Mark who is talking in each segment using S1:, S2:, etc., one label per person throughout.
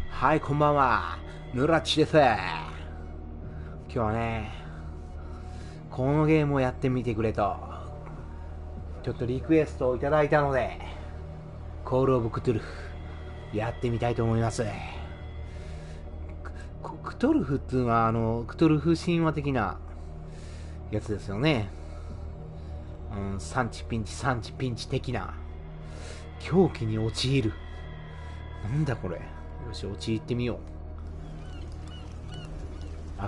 S1: はい、こんばんは。むらちです。今日はね、このゲームをやってみてくれと、ちょっとリクエストをいただいたので、コールオブクトゥルフ、やってみたいと思います。クトゥルフっていうのは、クトゥルフ神話的なやつですよね。産地ピンチ的な。狂気に陥る。なんだこれ。よし、陥ってみよう。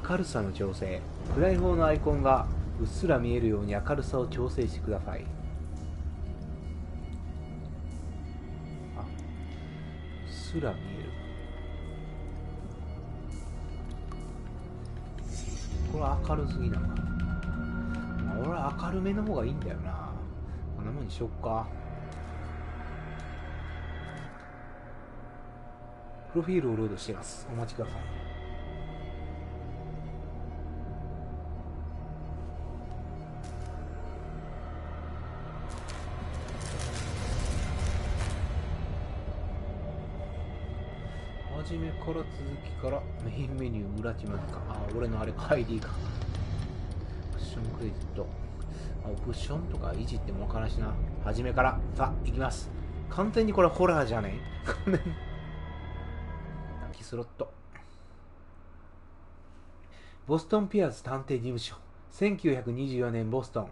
S1: 明るさの調整。暗い方のアイコンがうっすら見えるように明るさを調整してください。うっすら見える。これは明るすぎなのかな。俺は明るめの方がいいんだよな。こんなもんにしよっか。プロフィールをロードしています。お待ちください。初めから続きからメインメニュー裏地までか。俺のあれか ID か。オプションクレジット。オプションとかいじってもわからんしな。初めから。さあ、行きます。完全にこれホラーじゃねえ。泣きスロット。ボストンピアーズ探偵事務所。1924年ボストン。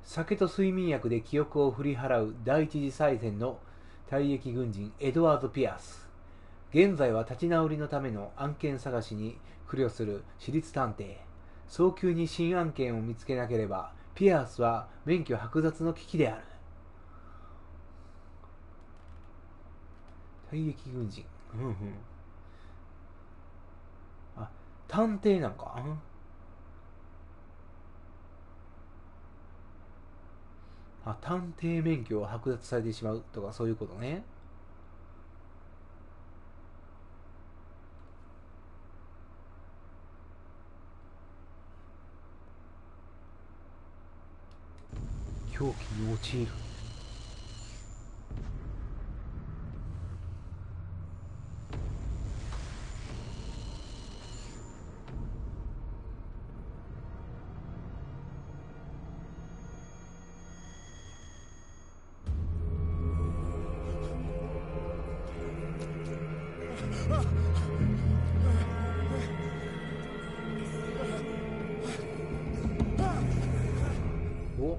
S1: 酒と睡眠薬で記憶を振り払う第一次最前の退役軍人エドワード・ピアース。現在は立ち直りのための案件探しに苦慮する私立探偵。早急に新案件を見つけなければ、ピアースは免許剥奪の危機である。退役軍人。探偵なんか。探偵免許を剥奪されてしまうとかそういうことね。狂気に陥る。お、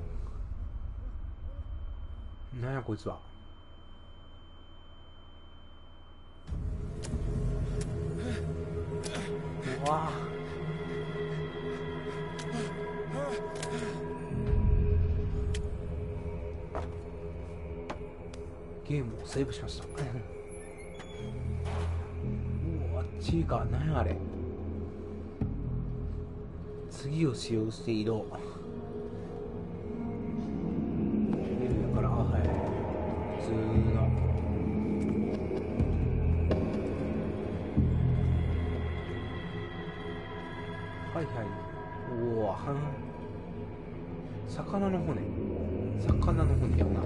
S1: なんやこいつは。うわゲームをセーブしました。あっちか。なんやあれ。次を使用して移動。だからはい、普通のはいはい。おお、魚の骨やな。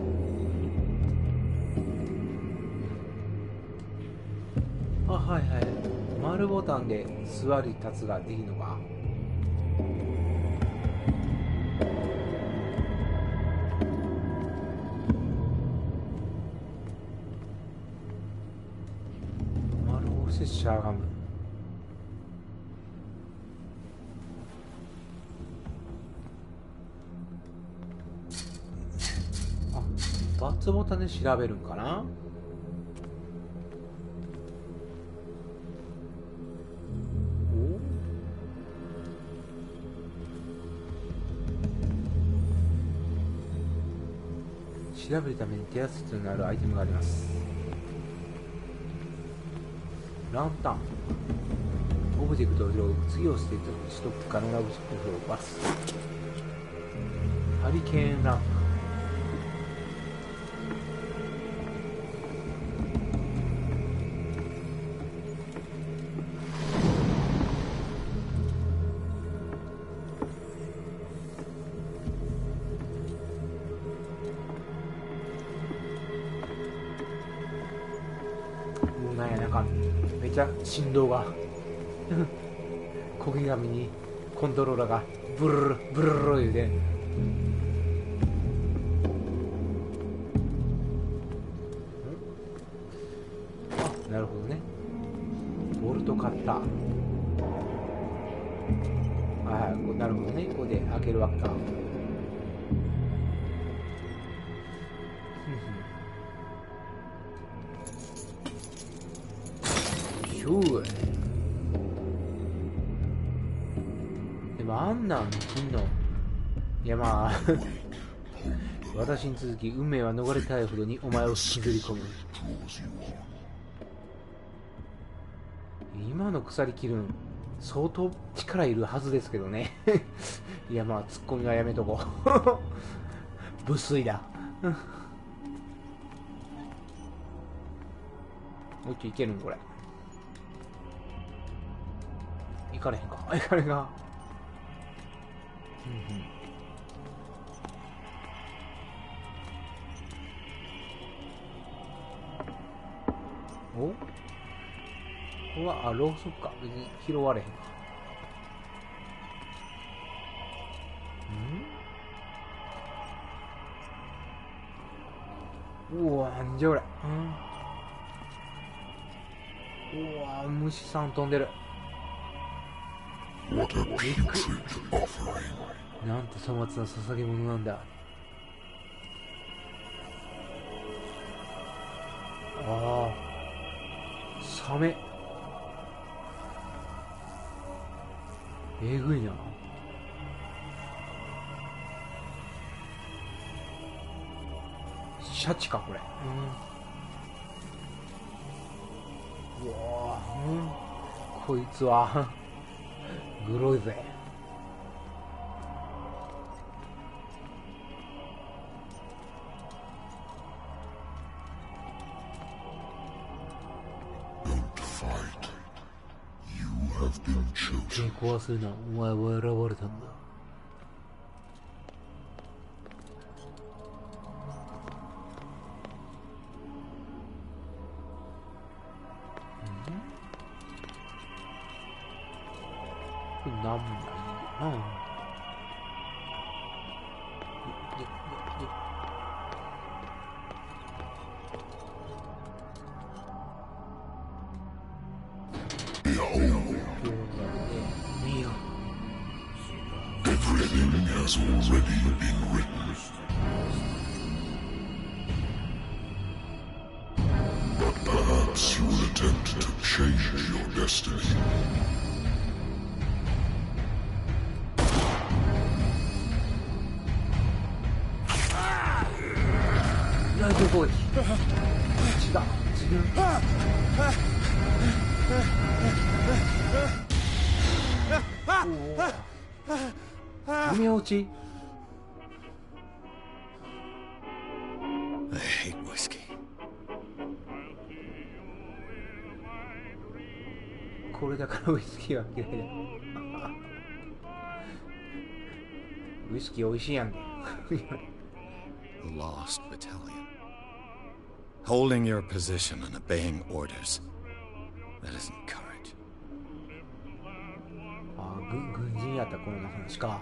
S1: はいはい。丸ボタンで座り立つができるのか。丸を押してしゃがむ。バツボタンで調べるんかな。調べるために手厚くなるアイテムがあります。ランタン。オブジェクトを拾う。次を取得可能なオブジェクトをバス。ハリケーンランプ。なんかかん。めっちゃ振動が焦げ紙にコントローラーがブルルルブルルル言うて、あ、なるほどね。ボルトカッター、はい、なるほどね。ここで開けるわけか。でもあんなん金の、いやまあ私に続き運命は逃れたいほどにお前を引きずり込む。今の鎖切るん相当力いるはずですけどねいやまあツッコミはやめとこう無粋だもう一丁いけるんこれ。行かれへんか。行かれんか。お、これはろうそくか。別に拾われへんか。うわ、なんじゃこれ。うわ、虫さん飛んでる。なんて粗末な捧げ物なんだ。ああ、サメ。えぐいな。シャチかこれ。うわ、こいつはグロいぜ。抵抗はするな、お前は選ばれたんだ。なんもないよな。
S2: Everything has already been written. But perhaps you will attempt to change your destiny.
S3: I hate whiskey.
S1: これだからウイスキーは嫌いだ。ウイスキー美味しいやんけ。
S3: The lost battalion. Holding your position and obeying orders. That isn't courage.
S1: あ、軍人やった頃の話か。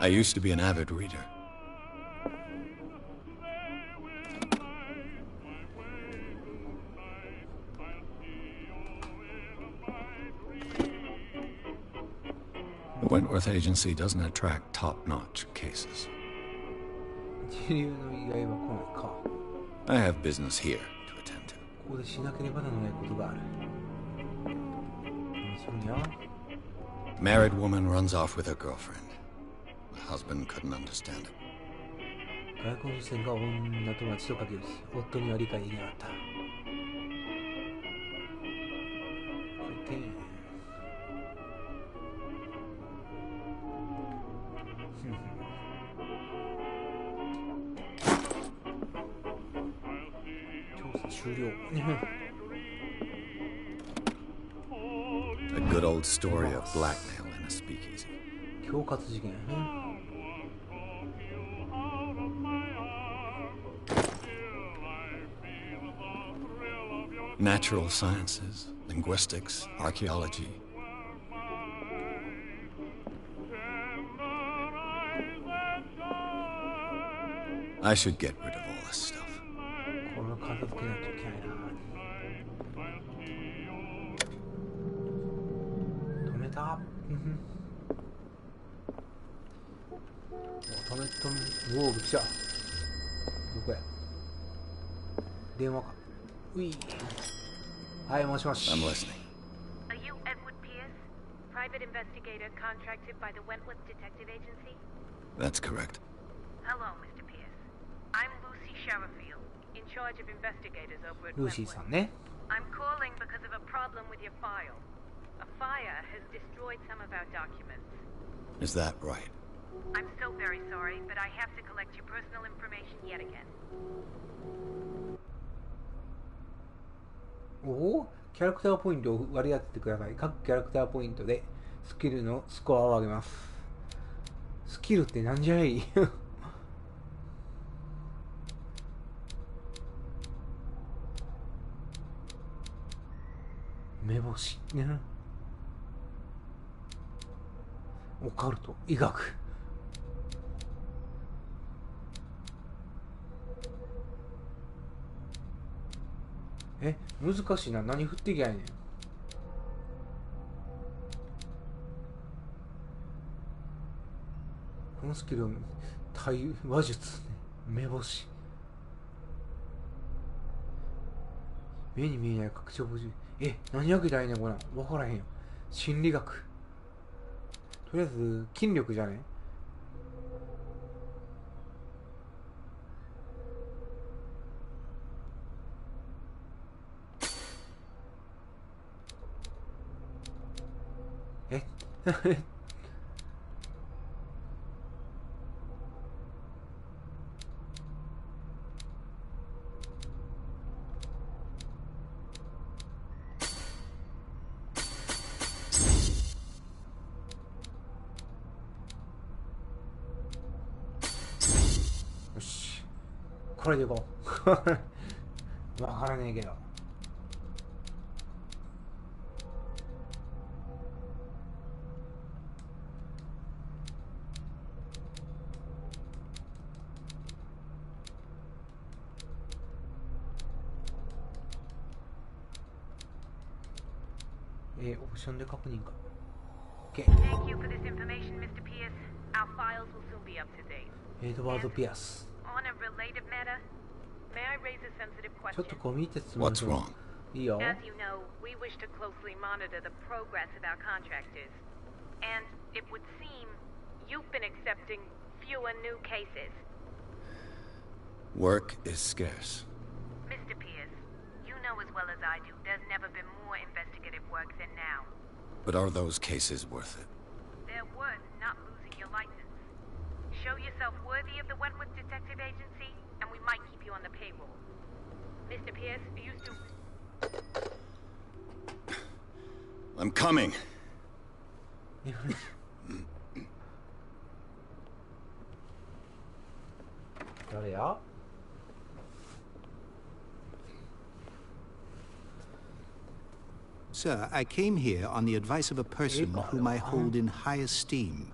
S3: I used to be an avid reader. The Wentworth Agency doesn't attract top-notch cases.
S1: 一流の意外は来ないか。
S3: I have business here to attend to.
S1: ここでしなければならないことがある。そうにゃ。
S3: Married woman runs off with her girlfriend. The husband couldn't understand it.
S1: 外国人が女友達とかけるし、夫には理解できなかった。終了。
S3: A good old story of blackmail in a speakeasy.
S1: 恐喝事件。
S3: Natural sciences, linguistics, archaeology. I should get rid of all this stuff.
S1: これ片付けないといけないな。止めた。止め。おお、びっくりした。どこや。電話か。うい。はい、もしもし。
S3: I'm listening.
S4: Are you Edward Pierce, private investigator contracted by the Wentworth Detective Agency?
S3: That's correct.
S4: Hello, Mr. Pierce. I'm Lucy Sherifield, in charge of investigators over at
S1: ルーシー
S4: Wentworth.
S1: さんね。
S4: I'm calling because of a problem with your file. A fire has destroyed some of our documents.
S3: Is that right?
S4: I'm so very sorry, but I have to collect your personal information yet again.
S1: おお、キャラクターポイントを割り当ててください。各キャラクターポイントでスキルのスコアを上げます。スキルってなんじゃい目星ね。オカルト、医学。難しいな。何振ってきゃいねん。このスキル、話術、ね、目星。目に見えない拡張補充。何開けたらいいねん、これ。わからへんよ。心理学。とりあえず、筋力じゃね。よし、これでいこう。わからねえけど。オプションで確認か。OK。
S4: Thank you for this information, Mr. Pierce. Our files will soon be up to date.
S1: エドワード・ピアス。
S4: On a related matter, may I raise a sensitive
S1: ちょっ
S4: question?
S1: と込み入って質問
S3: What's
S1: します。
S3: wrong?
S1: いいよ。
S4: As you know, we wish to closely monitor the progress of our contractors. And it would seem you've been accepting fewer new cases.
S3: Work is scarce.
S4: Mr. Pierce, you know as well as I do, there's never been more investigative work than now.
S3: But are those cases worth it?
S4: They're worth not losing your license. Show yourself worthy of the Wentworth Detective Agency, and we might keep you on the payroll. Mr. Pierce, you used to...
S3: I'm coming.
S1: 誰や？
S5: Sir, I came here on the advice of a person whom I hold in high esteem,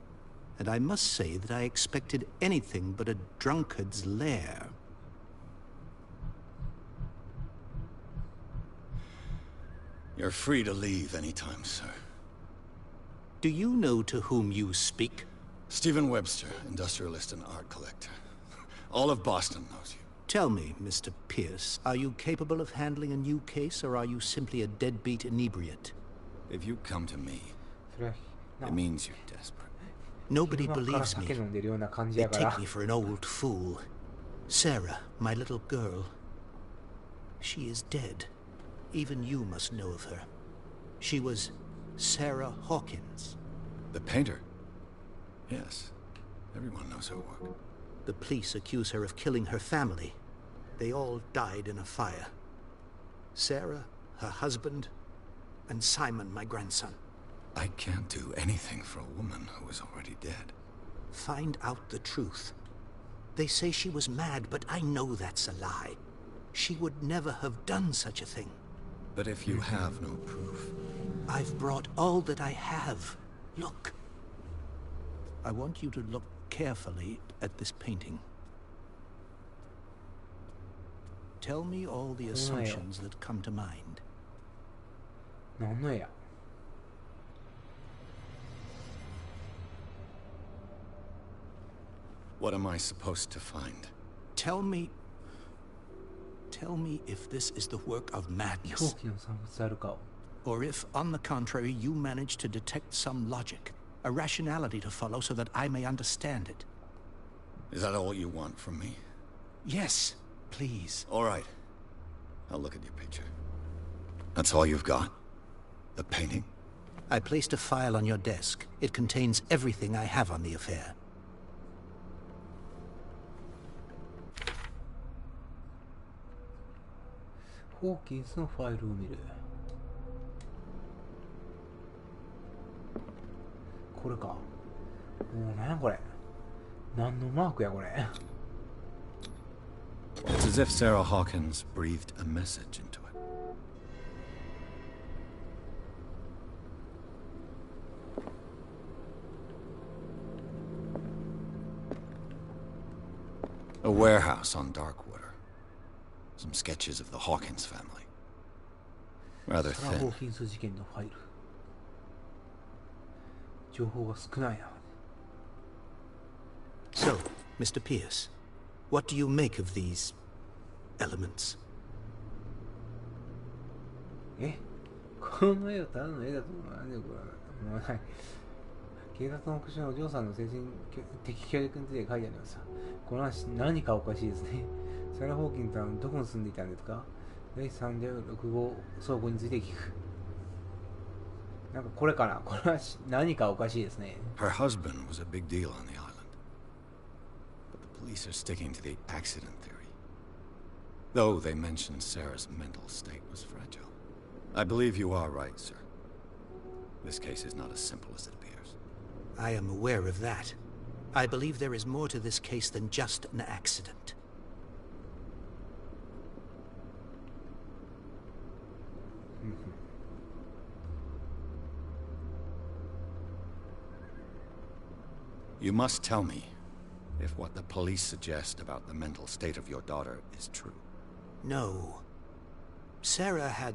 S5: and I must say that I expected anything but a drunkard's lair.
S3: You're free to leave anytime, sir.
S5: Do you know to whom you speak?
S3: Stephen Webster, industrialist and art collector. All of Boston knows you.
S5: Tell me, Mr. Pierce, are you capable of handling a new case, or are you simply a deadbeat inebriate?
S3: If you come to me,
S1: それは
S3: it means you're desperate.
S5: Nobody
S1: 昼間から
S5: believes
S1: 酒
S5: me.
S1: 飲んでるような感じ
S5: They
S1: やから
S5: take me for an old fool. Sarah, my little girl. She is dead. Even you must know of her. She was Sarah Hawkins.
S3: The painter? Yes. Everyone knows her work.
S5: The police accuse her of killing her family. They all died in a fire. Sarah, her husband, and Simon, my grandson.
S3: I can't do anything for a woman who is already dead.
S5: Find out the truth. They say she was mad, but I know that's a lie. She would never have done such a thing.
S3: But if you have no proof...
S5: I've brought all that I have. Look. I want you to look carefully at this painting. Tell me all the assumptions that come to mind.
S1: 何の絵や
S3: What am I supposed to find?
S5: Tell me if this is the work of
S1: 狂
S5: madness,
S1: 気の産物であるかを
S5: or if, on the contrary, you manage to detect some logic, a rationality to follow so that I may understand it.
S3: Is that all you want from me?
S5: Yes, please.
S3: All right. I'll look at your picture. That's all you've got? The painting?
S5: I placed a file on your desk. It contains everything I have on the affair.
S1: ホーキンスのファイルを見る。これか。もうなんやこれ。何のマークやこれ。
S3: It's as if Sarah Hawkins breathed a message into it. A warehouse on Darkwater. Some sketches of the Hawkins family. Rather
S1: サラ・ホ
S3: thin.
S1: ーキンス事件のファイル。情報が少ないな。
S5: So, Mr. Pierce, what do you make of these elements?
S1: えこの絵はただの絵だと思う。なんでこれ。もうない。警察の復讐のお嬢さんの精神的教育について書いてあります。この話何かおかしいですね。サラ・ホーキンスさんどこに住んでいたんですか？第306号倉庫について聞く。なんかこれかな。この話何かおかしいですね。
S3: Her husband was a big deal on the island. But the police are sticking to the accident theory. Though they mentioned Sarah's mental state was fragile. I believe you are right, sir. This case is not as simple as it appears.
S5: I am aware of that. I believe there is more to this case than just an accident.
S3: You must tell me if what the police suggest about the mental state of your daughter is true.
S5: No. Sarah had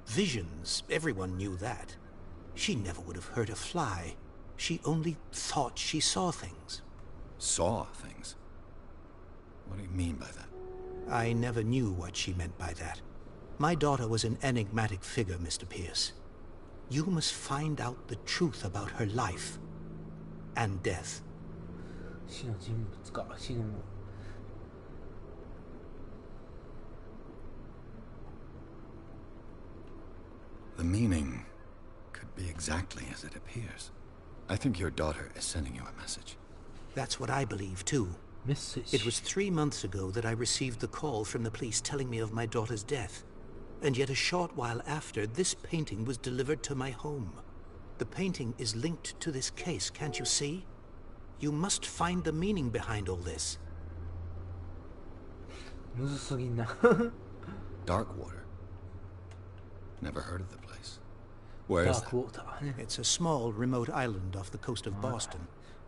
S5: visions. Everyone knew that. She never would have hurt a fly. She only thought she saw things.
S3: Saw things? What do you mean by that?
S5: I never knew what she meant by that. My daughter was an enigmatic figure, Mr. Pierce. You must find out the truth about her life and death.
S1: 死の人物か。死の。
S3: The meaning could be exactly as it appears. I think your daughter is sending you a message.
S5: That's what I believe, too.
S1: メッセージ。
S5: It was 3 months ago that I received the call from the police telling me of my daughter's death. And yet a short while after, this painting was delivered to my home. The painting is linked to this case, can't you see? You must find the meaning behind all this.
S1: むずすぎんな。
S3: Darkwater. Never heard of the place. Where
S1: ダ
S3: is
S1: ー
S3: that?
S1: クウォーターね。
S5: It's a small, remote island off the coast of Boston.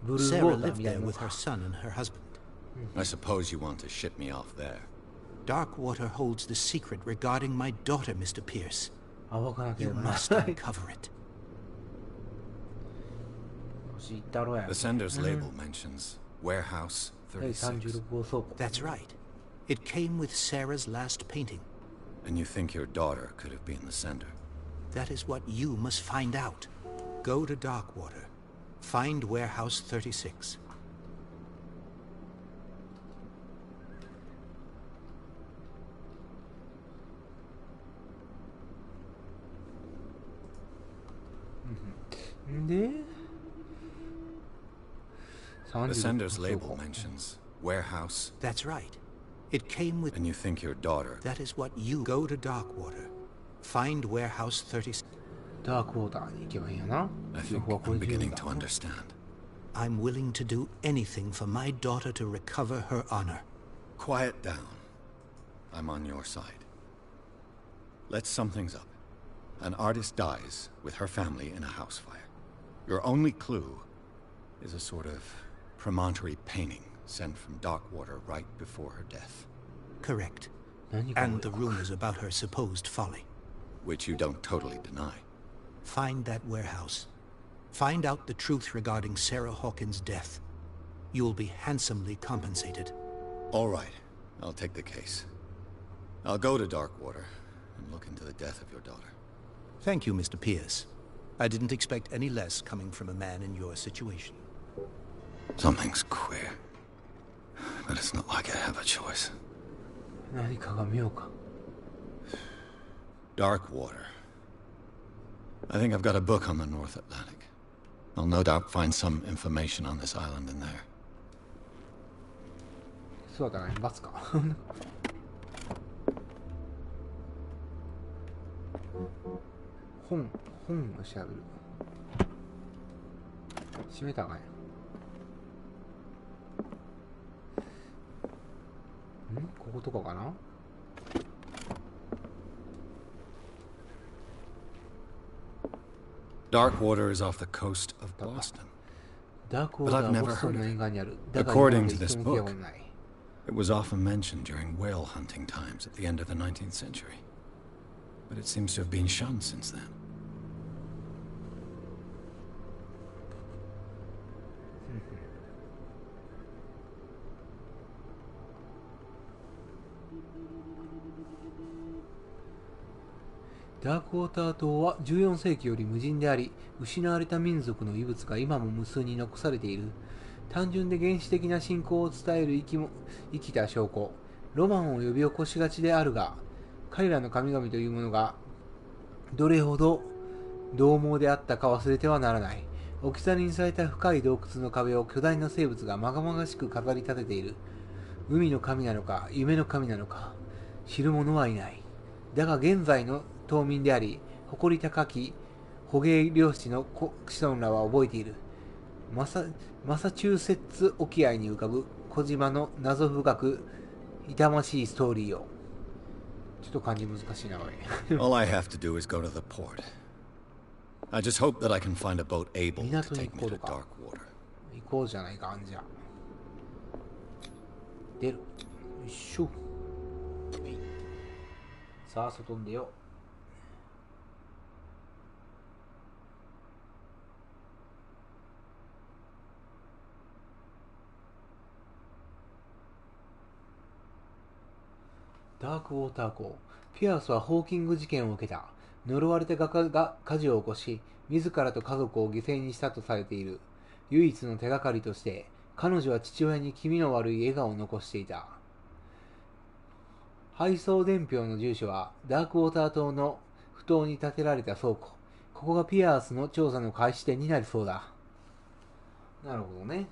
S1: ブルーウォ
S5: Sarah
S1: ーター
S5: lived
S1: みたい
S5: there
S1: なもん
S5: with her
S1: か。
S5: son and her husband.
S3: I suppose you want to ship me off there.
S5: Darkwater holds the secret regarding my daughter, Mr. Pierce.
S1: 暴かなけ
S5: You
S1: ればな。
S5: must uncover it.
S1: 知ったろや。
S3: The sender's label mentions Warehouse
S1: 第
S3: 36.
S1: 36号倉庫。
S5: That's right. It came with Sarah's last painting.
S3: And you think your daughter could have been the sender?
S5: That is what you must find out. Go to Darkwater. Find Warehouse 36.
S1: The
S3: The sender's label mentions Warehouse.
S5: That's right. It came with...
S3: And you think your daughter...
S5: That is what you... Go to Darkwater. Find Warehouse 36.
S1: ダークウォーターに行けばいいんやな。
S3: I
S1: 情
S3: think
S1: 報はこれ
S3: I'm
S1: で十分
S3: beginning
S1: だ
S3: to understand.
S5: I'm willing to do anything for my daughter to recover her honor.
S3: Quiet down. I'm on your side. Let's sum things up. An artist dies with her family in a house fire. Your only clue is a sort of promontory painting sent from dark water right before her death.
S5: Correct. And the rumors about her supposed folly.
S3: Which you don't totally deny.
S5: Find that warehouse. Find out the truth regarding Sarah Hawkins' death. You will be handsomely compensated.
S3: All right. I'll take the case. I'll go to Darkwater and look into the death of your daughter.
S5: Thank you, Mr. Pierce. I didn't expect any less coming from a man in your situation.
S3: Something's queer. But it's not like I have a choice.
S1: 何かが見ようか。
S3: Darkwater. I think I've got a book on the North Atlantic. I'll no doubt find some information on this island in there.
S1: そうだね、バツか。本を調べる。閉めたかい。こことかかな。
S3: Darkwater is off the coast of Boston.
S1: ダークウォーターはボストンの沿岸にある。だが
S3: According
S1: 今ま
S3: to
S1: で
S3: this
S1: 一度も聞いたこ
S3: book,
S1: とない。
S3: it was often mentioned during whale hunting times at the end of the 19th century. But it seems to have been shunned since then.
S1: Hmm. ダークウォーター島は14世紀より無人であり、失われた民族の遺物が今も無数に残されている。単純で原始的な信仰を伝える生きた証拠。ロマンを呼び起こしがちであるが、彼らの神々というものがどれほど獰猛であったか忘れてはならない。置き去りにされた深い洞窟の壁を巨大な生物がまがまがしく飾り立てている。海の神なのか、夢の神なのか、知る者はいない。だが現在の島民であり、誇り高き捕鯨漁師の子孫らは覚えている。マサチューセッツ沖合に浮かぶ小島の謎深く痛ましいストーリーを。ちょっと漢字難しいな、おい。
S3: All I have to do is go to the port. I just hope that I can find a boat able to take me to Darkwater.
S1: 行こうじゃないか、あんじゃ。出る。よいしょ。さあ、外に出よう。ダークウォーター港。ピアースはホーキング事件を受けた。呪われた画家が火事を起こし、自らと家族を犠牲にしたとされている。唯一の手がかりとして、彼女は父親に気味の悪い笑顔を残していた。配送伝票の住所は、ダークウォーター島の埠頭に建てられた倉庫。ここがピアースの調査の開始点になりそうだ。なるほどね。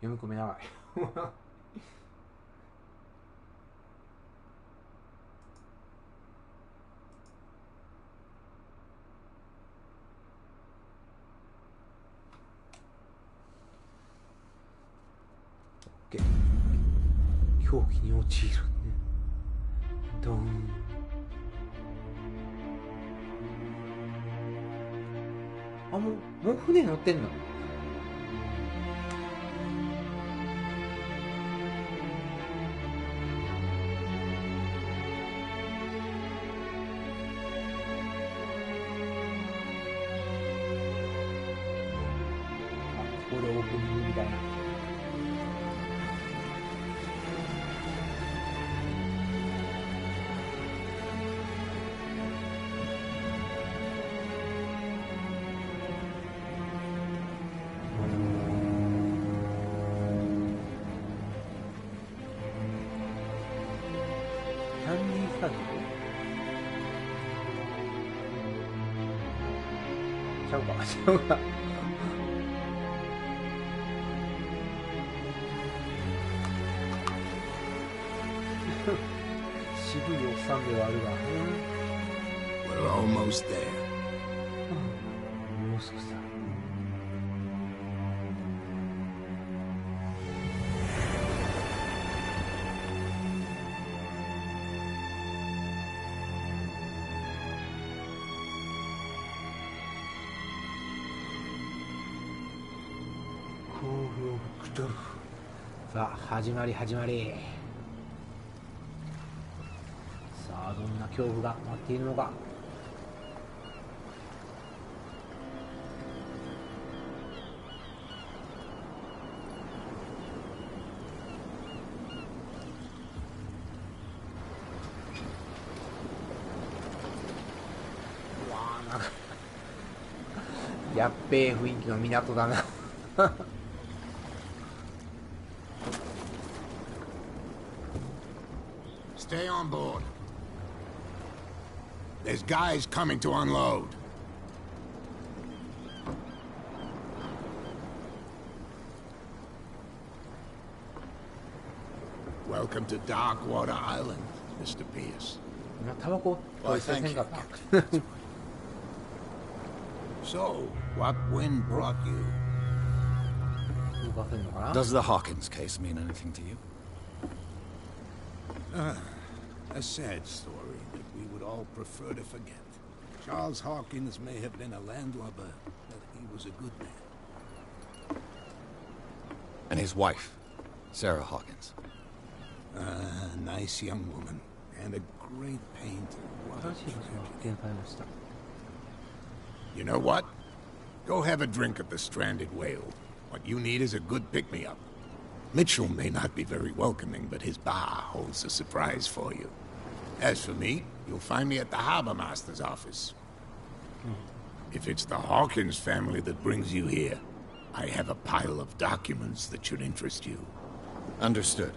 S1: 読み込め長い。狂気に陥る。ドーン。あ、もう船乗ってんの？ここでオープニングみたいな。キャンディースタジオ。ちゃうかちゃうか渋いおっさんではあるが、
S2: We're almost there.
S1: もう少しだ。コールオブクトゥルフ。さあ始まり。さあどんな恐怖が待っているのか。うわあ、なんかやっべえ雰囲気の港だな。
S2: Stay on board. There's guys coming to unload. Welcome to Darkwater Island, Mr. Pierce.
S1: 今タバコと一緒にせんかった。
S2: So, what wind brought you?
S1: 動かせんのかな。
S3: Does the Hawkins case mean anything to you?
S2: A sad story that we would all prefer to forget. Charles Hawkins may have been a landlubber, but he was a good man.
S3: And his wife, Sarah Hawkins.
S2: A nice young woman, and a great painter. What a
S1: 新しい場所が発見されました。
S2: You know what? Go have a drink at the Stranded Whale. What you need is a good pick-me-up. Mitchell may not be very welcoming, but his bar holds a surprise for you. As for me, you'll find me at the Harbor Master's office. If it's the Hawkins family that brings you here, I have a pile of documents that should interest you.
S3: Understood.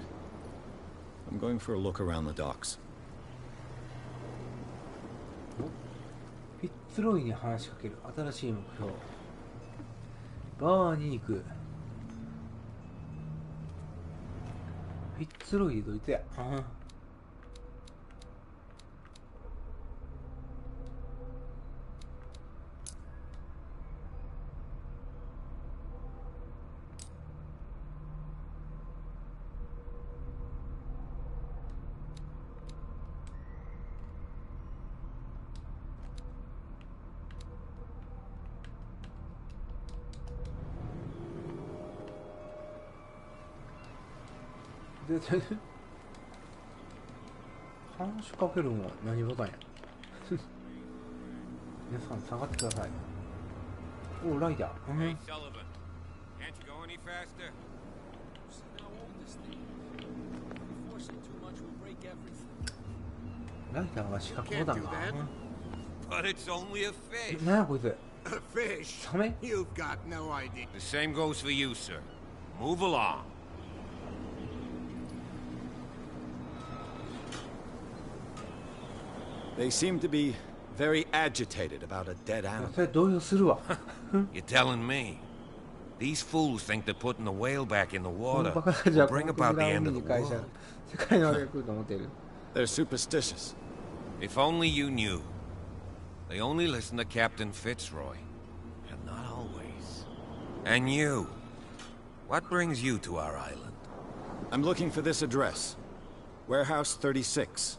S3: I'm going for a look around the docks.
S1: フィッツロイに話しかける。新しい目標。バーに行く。フィッツロイでどいつや。で話しかけるのは何ボタンや。皆さん下がってください。お、ライダー。
S6: Hey, Sullivan. Can't you go any faster?
S7: See how old this thing is. If we force it too much, we'll break everything.
S1: ライダーが四角ボタンか。
S6: But it's only a fish.
S1: なんやこいつ。
S2: A fish?
S1: サメ？
S2: You've got no idea.
S6: The same goes for you, sir. Move along.
S3: They seem to be very agitated about a dead animal.
S1: それ動揺するわ。
S6: You're telling me. These fools think that putting the whale back in the
S1: この
S6: water
S1: バカたちは
S6: will
S1: こ
S6: bring
S1: の
S6: about
S1: ク
S6: the
S1: ジラを
S6: end
S1: 見
S6: of
S1: に
S6: the
S1: 会社
S6: world.
S1: 世界の終わりが来ると思っている。
S3: They're superstitious.
S6: If only you knew. They only listen to Captain Fitzroy. And not always. And you. What brings you to our island?
S3: I'm looking for this address. Warehouse 36,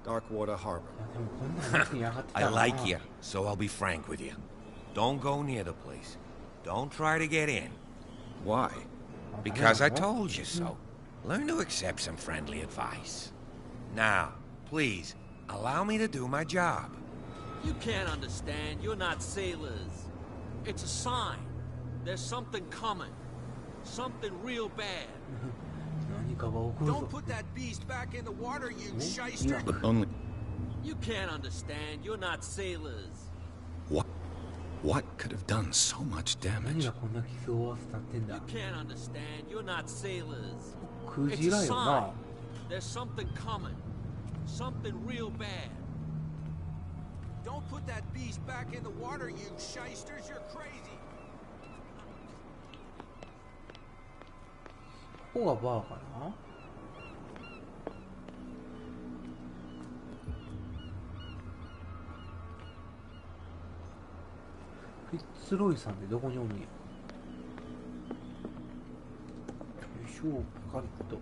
S3: Darkwater Harbor.
S1: でもこんなのに上がってた
S6: I
S1: らな。
S6: like you, so I'll be frank with you. Don't go near the place. Don't try to get in.
S3: Why?
S6: Because I told you so. Learn to accept some friendly advice. Now, please, allow me to do my job.
S7: You can't understand. You're not sailors. It's a sign. There's something coming. Something real bad.
S1: 何かが起こるぞ。
S2: Don't put that beast back in the water, you shyster.
S3: Only...
S7: You can't understand. You're not sailors.
S3: What could have done so much
S1: 何
S3: damage?
S1: がこんな傷を負わせたってんだ。
S7: You can't understand. You're not sailors.
S1: ク
S7: It's
S1: ジ
S7: a
S1: ラよ
S7: sign.
S1: な。
S7: There's something coming. Something real bad. Don't put that beast back in the water, you shysters. You're crazy.
S1: ここがバーかな。フィッツロイさんってどこにおるんや。よいしょ、カット。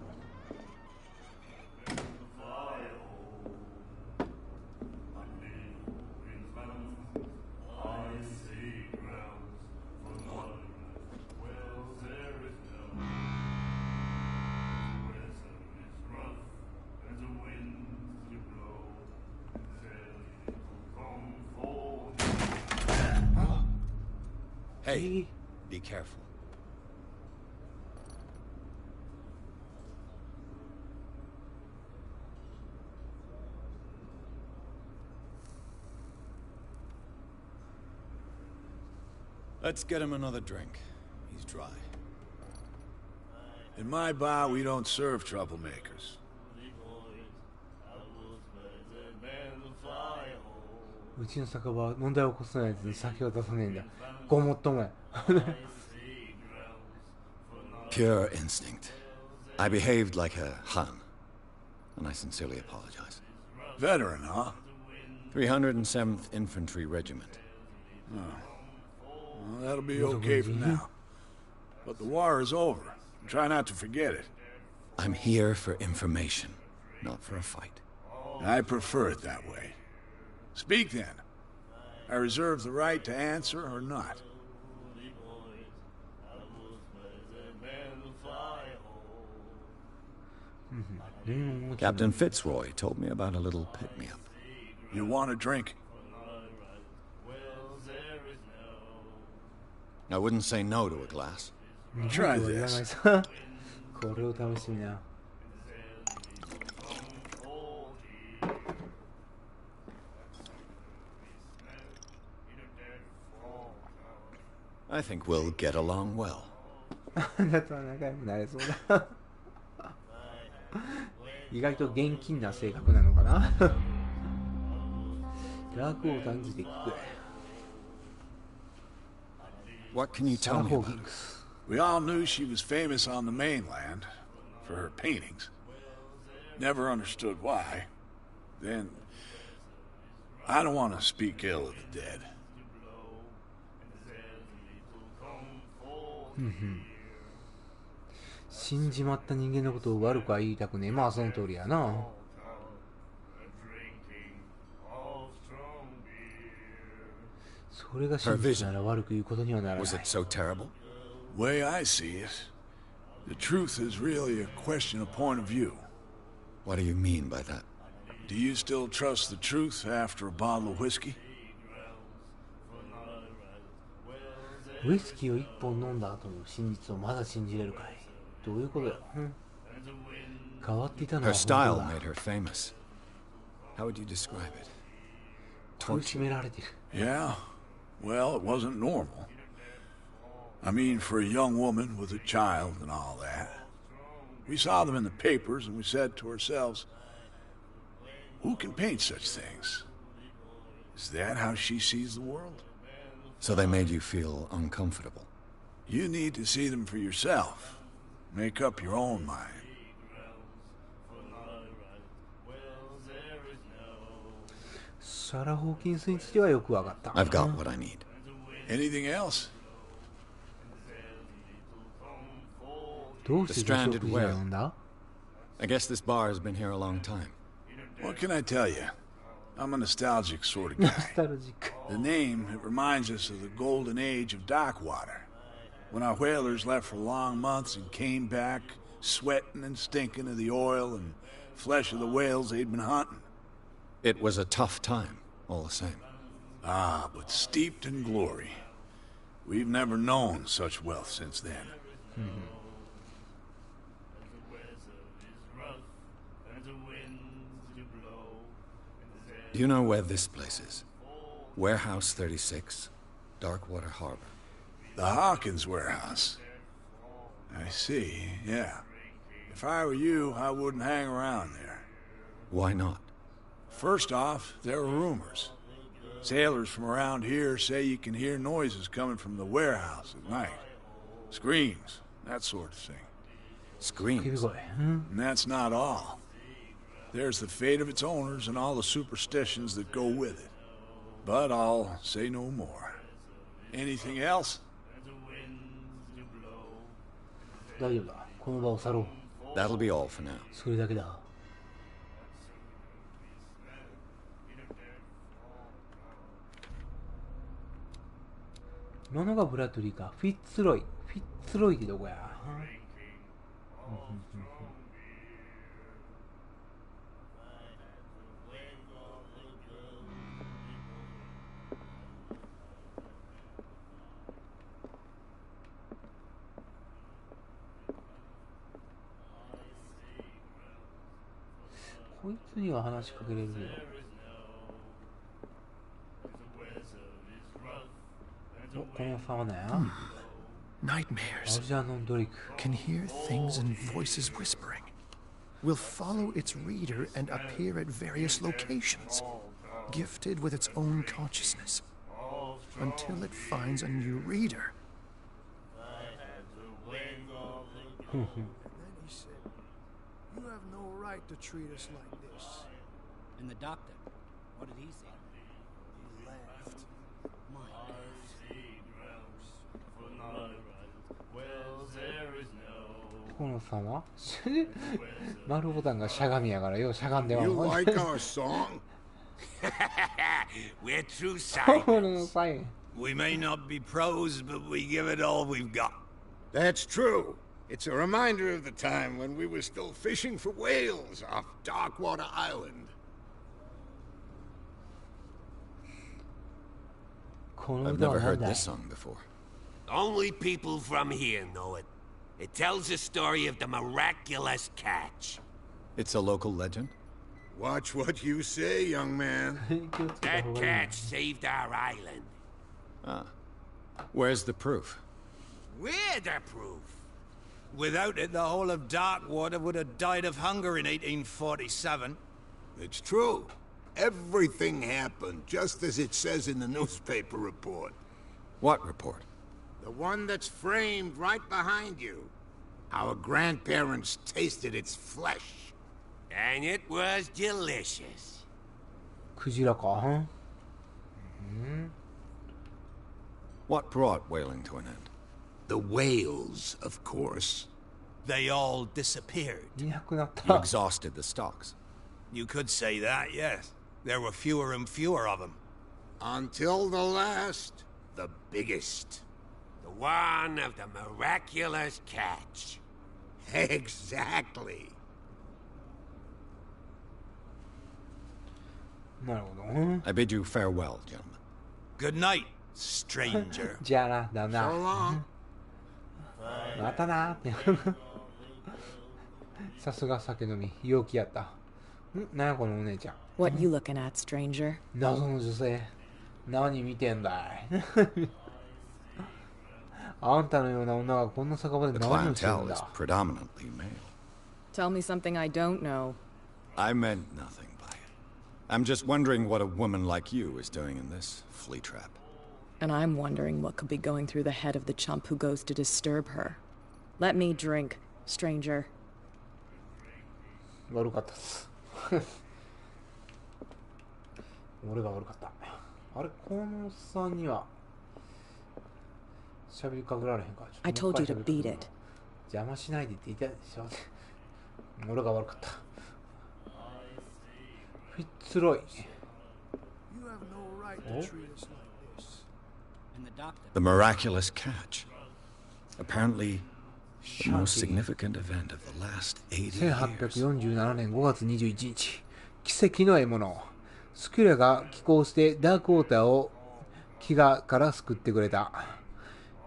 S3: Hey, be careful. Let's get him another drink. He's dry.
S2: In my bar, we don't serve troublemakers.
S1: うちの酒場は問題を起こさないやつに酒を出さねえんだ。ごもっともや。
S3: Pure instinct. I behaved like a Han, and I sincerely apologize.
S2: Veteran, huh?
S3: 307th Infantry Regiment.
S2: Well, that'll be okay for now. But the war is over. Try not to forget it.
S3: I'm here for information, not for a fight.
S2: I prefer it that way. Speak then. I reserve the right to answer or not.
S3: Captain Fitzroy told me about a little pick-me-up.
S2: You want a drink?
S3: I wouldn't say no to a glass.
S2: Try this.
S1: これを試してみな。
S3: I think we'll get along well.
S1: だとは仲良くなれそうだ。意外と現金な性格なのかな。楽を感じて聞く。
S3: What can you tell me about her?
S2: We all knew she was famous on the mainland for her paintings. Never understood why. Then, I don't want to speak ill of the dead.
S1: 死んじまった人間のことを悪くは言いたくねえ。まあその通りやな。それが真実なら悪く言うことにはならない。
S3: Was it so terrible?
S2: Way I see it, the truth is really a question of point of view.
S3: What do you mean by that?
S2: Do you still trust the truth after a bottle of whiskey?
S1: ウイスキーを一本飲んだ後の真実をまだ信じれるかい。どういうことや。変わっていたのは
S3: Her
S1: 本当
S3: style
S1: だ。
S3: made her famous. How would you describe it?
S1: 苦しめられている。
S2: Yeah, well, it wasn't normal. I mean, for a young woman with a child and all that. We saw them in the papers and we said to ourselves, who can paint such things? Is that how she sees the world?
S3: So they made you feel uncomfortable.
S2: You need to see them for yourself. Make up your own mind.
S1: サラ・ホーキンスについてはよくわかった。
S3: I've got what I need.
S2: Anything else?
S1: どうして女食事を呼んだ？
S3: I guess this bar has been here a long time.
S2: What can I tell you? I'm a nostalgic sort of
S1: ノ
S2: guy.
S1: スタルジック。
S2: The name, it reminds us of the golden age of dock water. When our whalers left for long months and came back, sweating and stinking of the oil and flesh of the whales they'd been hunting.
S3: It was a tough time, all the same.
S2: Ah, but steeped in glory. We've never known such wealth since then.
S3: Do you know where this place is? Warehouse 36, Darkwater Harbor.
S2: The Hawkins warehouse. I see, yeah. If I were you, I wouldn't hang around there.
S3: Why not?
S2: First off, there are rumors.
S8: Sailors from around here say you can hear noises coming from the warehouse at night. Screams, that sort of thing.
S3: Screams.
S8: And that's not all. There's the fate of its owners and all the superstitions that go with it. But I'll say no more. Anything else?
S1: 大丈夫だ。この場を去ろう。
S3: That'll be all for now.
S1: それだけだ。今のがブラッドリーか。フィッツロイ。フィッツロイってどこや。こいつには話しかけれるよ。お、この差はね。
S5: Nightmares.
S1: アジアノンドリク。
S5: Can hear things and voices whispering. Will follow its reader and appear at various locations, gifted with its own consciousness, until it finds a new reader.
S8: Then he said, "You have no right to treat us like this."
S7: And the doctor, what did he say?
S8: He laughed.
S7: My God.
S1: この差は丸ボタンがしゃがみやからようしゃがんでは
S2: You
S1: ん
S2: like our song?
S6: We're true
S1: この
S6: silence.
S1: サイン
S8: We may not be pros, but we give it all we've got.
S2: That's true. It's a reminder of the time when we were still fishing for whales off Darkwater Island.
S1: この
S3: I've
S1: 歌は
S3: never
S1: 何
S3: heard
S1: だい
S3: this song before.
S6: Only people from here know it. It tells the story of the miraculous catch.
S3: It's a local legend?
S2: Watch what you say, young man.
S1: 気をつけた
S6: That
S1: 方がいい
S6: catch saved our island.
S3: Ah. Where's the proof?
S6: We're the proof.
S8: Without it, the whole of Darkwater would have died of hunger in 1847.
S2: It's true. Everything happened just as it says in the newspaper report.
S3: What report?
S2: The one that's framed right behind you. Our grandparents tasted its flesh.
S6: And it was delicious.
S1: クジラか
S3: What brought whaling to an end?
S2: The whales, of course.
S8: They all disappeared.
S1: いなくなっ
S3: You
S1: た
S3: exhausted the stocks.
S8: You could say that, yes. There were fewer and fewer of them.
S2: Until the last, the biggest.
S6: The one of the miraculous catch.
S2: Exactly.
S1: なるほど
S3: I bid you farewell, gentlemen.
S8: Good night, stranger.
S1: じゃあなだ
S2: So
S1: な
S2: long.
S1: またなってさすが酒飲み陽気やったなんやこのお姉ちゃん
S9: What you looking at, stranger?
S1: 謎の女性何見てんだいあんたのような女がこんな酒場で
S3: The
S1: 何をしてるん
S3: clientele is
S1: だ
S3: predominantly male.
S9: Tell me something I don't know.
S3: I meant nothing by it. I'm just wondering what a woman like you is doing in this flea trap.
S9: And I'm wondering what could be going through the head of the chump who goes to disturb her. Let me drink, stranger.
S1: 悪かったっす俺が悪かったあれこのおっさんには喋りかけられへんから
S9: I told you to beat it.
S1: 邪魔しないでって言ったでしょ俺が悪かったフィッツロイ
S8: You have no right to treat us like this.
S7: And the doctor.
S3: The miraculous catch. Apparently, the most significant event of the last 80 years.
S1: 1847年5月21日奇跡の獲物スキュラが寄港してダークウォーターを飢餓から救ってくれた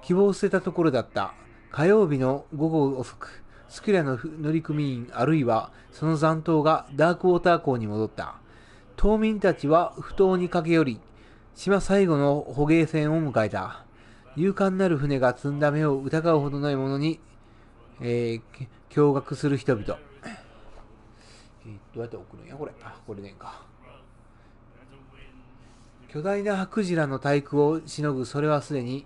S1: 希望を捨てたところだった火曜日の午後遅くスキュラの乗組員あるいはその残党がダークウォーター港に戻った島民たちは埠頭に駆け寄り島最後の捕鯨船を迎えた勇敢なる船が積んだ目を疑うほどのものに、驚愕する人々どうやって送るんやこれあこれでんか巨大なクジラの体躯をしのぐそれはすでに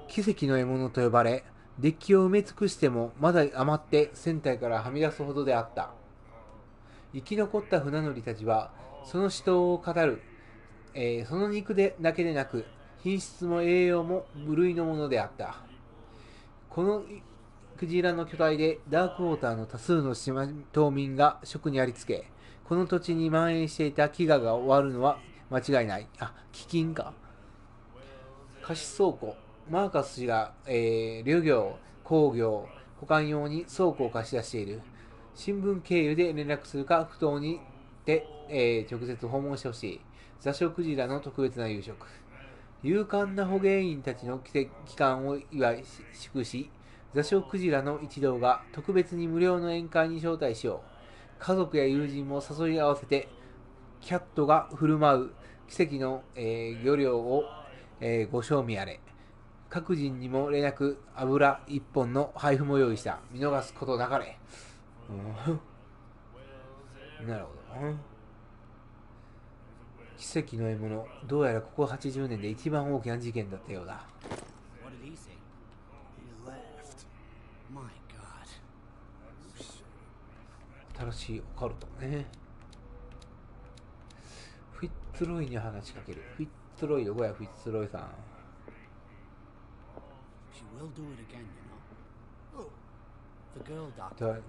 S1: 奇跡の獲物と呼ばれ、デッキを埋め尽くしてもまだ余って船体からはみ出すほどであった。生き残った船乗りたちはその死闘を語る、その肉だけでなく品質も栄養も無類のものであった。このクジラの巨体でダークウォーターの多数の島民が職にありつけ、この土地に蔓延していた飢餓が終わるのは間違いない。飢饉か。貸し倉庫。マーカス氏が、旅業、工業、保管用に倉庫を貸し出している。新聞経由で連絡するか、不当にて、直接訪問してほしい。座礁クジラの特別な夕食。勇敢な捕鯨員たちの帰還を祝い祝し、座礁クジラの一同が特別に無料の宴会に招待しよう。家族や友人も誘い合わせて、キャットが振る舞う奇跡の、漁料を、ご賞味あれ。各人にも連絡、油一本の配布も用意した。見逃すことなかれ。なるほど。奇跡の獲物。どうやらここ80年で一番大きな事件だったようだ。新しいオカルトね。フィッツロイに話しかける。フィッツロイどこや、フィッツロイさん。だね。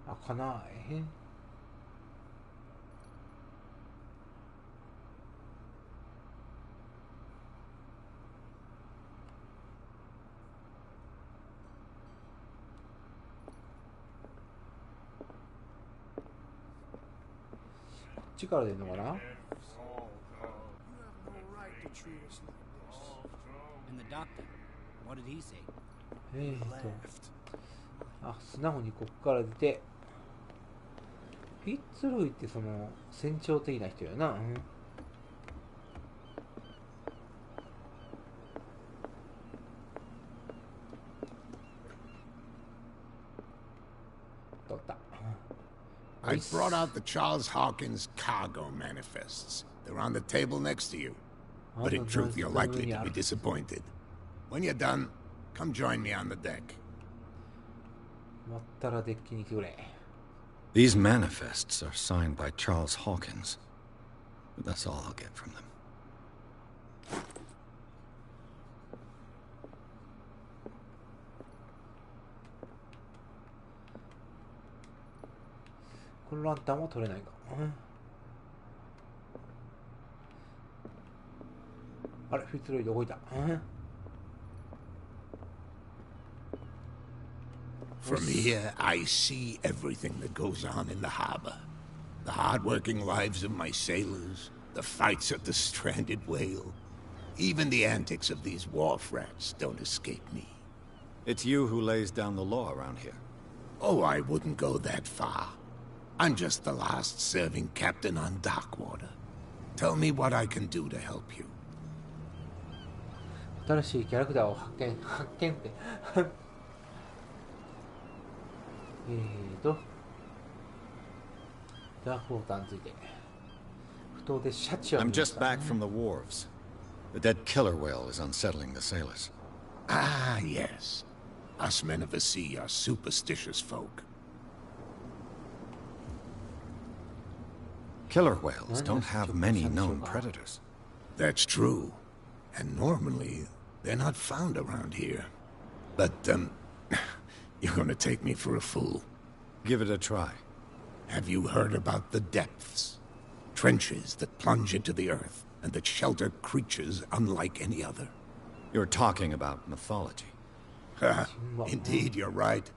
S1: 開かない。こっちから出るのかな。素直にこっから出て、フィッツロイってその船長的な人やな。取った。
S2: I brought out the Charles Hawkins cargo manifests. They're on the table next to you. But in truth, you're likely to be disappointed. When you're done, come join me on the deck.
S3: These manifests are signed by Charles Hawkins. But that's all I'll get from them.
S2: From here, I see everything that goes on in the harbor. The hard-working lives of my sailors, the fights at the stranded whale. Even the antics of these wharf rats don't escape me.
S3: It's you who lays down the law around here.
S2: Oh, I wouldn't go that far. I'm just the last serving captain on Darkwater. Tell me what I can do to help you.
S1: 新しいキャラクターを発見ってダークウォーターについて不当でシャチを
S3: I'm just back from the wharves. The dead killer whale is unsettling the sailors.
S2: Ah, yes. Us men of the sea are superstitious folk.
S3: Killer whales don't have many known predators.
S2: That's true. And normally, they're not found around here. But, you're gonna take me for a fool.
S3: Give it a try.
S2: Have you heard about the depths? Trenches that plunge into the earth, and that shelter creatures unlike any other.
S3: You're talking about mythology.
S2: Indeed, you're right.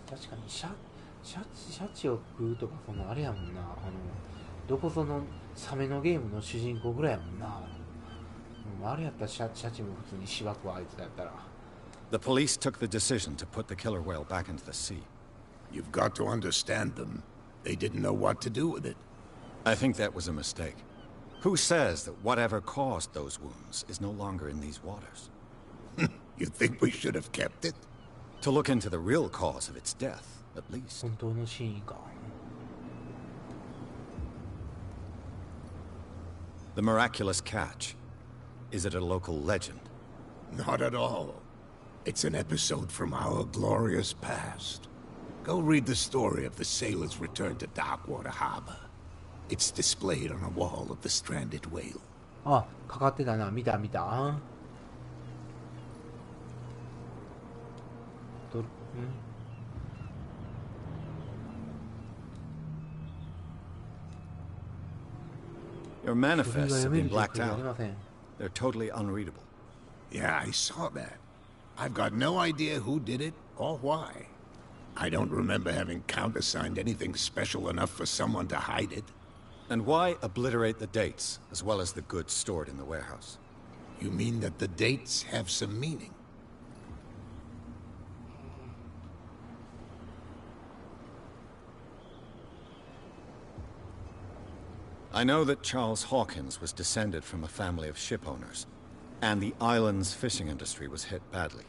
S1: 確かにシャチを食うとかそのあれやもんな。どこぞのサメのゲームの主人公ぐらいやもんな。あれやったらシャチも普通にしばくわ、あいつだったら。
S3: The police took the decision to put the killer whale back into the sea.
S2: You've got to understand them. They didn't know what to do with it.
S3: I think that was a mistake. Who says that whatever caused those wounds is no longer in these waters?
S2: You think we should have kept it?
S3: To look into the real cause of its death, at least.
S1: 本当の真意か。
S3: The miraculous catch. Is it a local legend?
S2: Not at all. It's an episode from our glorious past. Go read the story of the sailor's return to Darkwater Harbor. It's displayed on a wall of the stranded whale.
S1: あ、かかってたな。見た見た。
S3: Your manifests have been blacked out. They're totally unreadable.
S2: Yeah, I saw that. I've got no idea who did it or why. I don't remember having countersigned anything special enough for someone to hide it.
S3: And why obliterate the dates, as well as the goods stored in the warehouse?
S2: You mean that the dates have some meaning?
S3: I know that Charles Hawkins was descended from a family of ship owners, and the island's fishing industry was hit badly.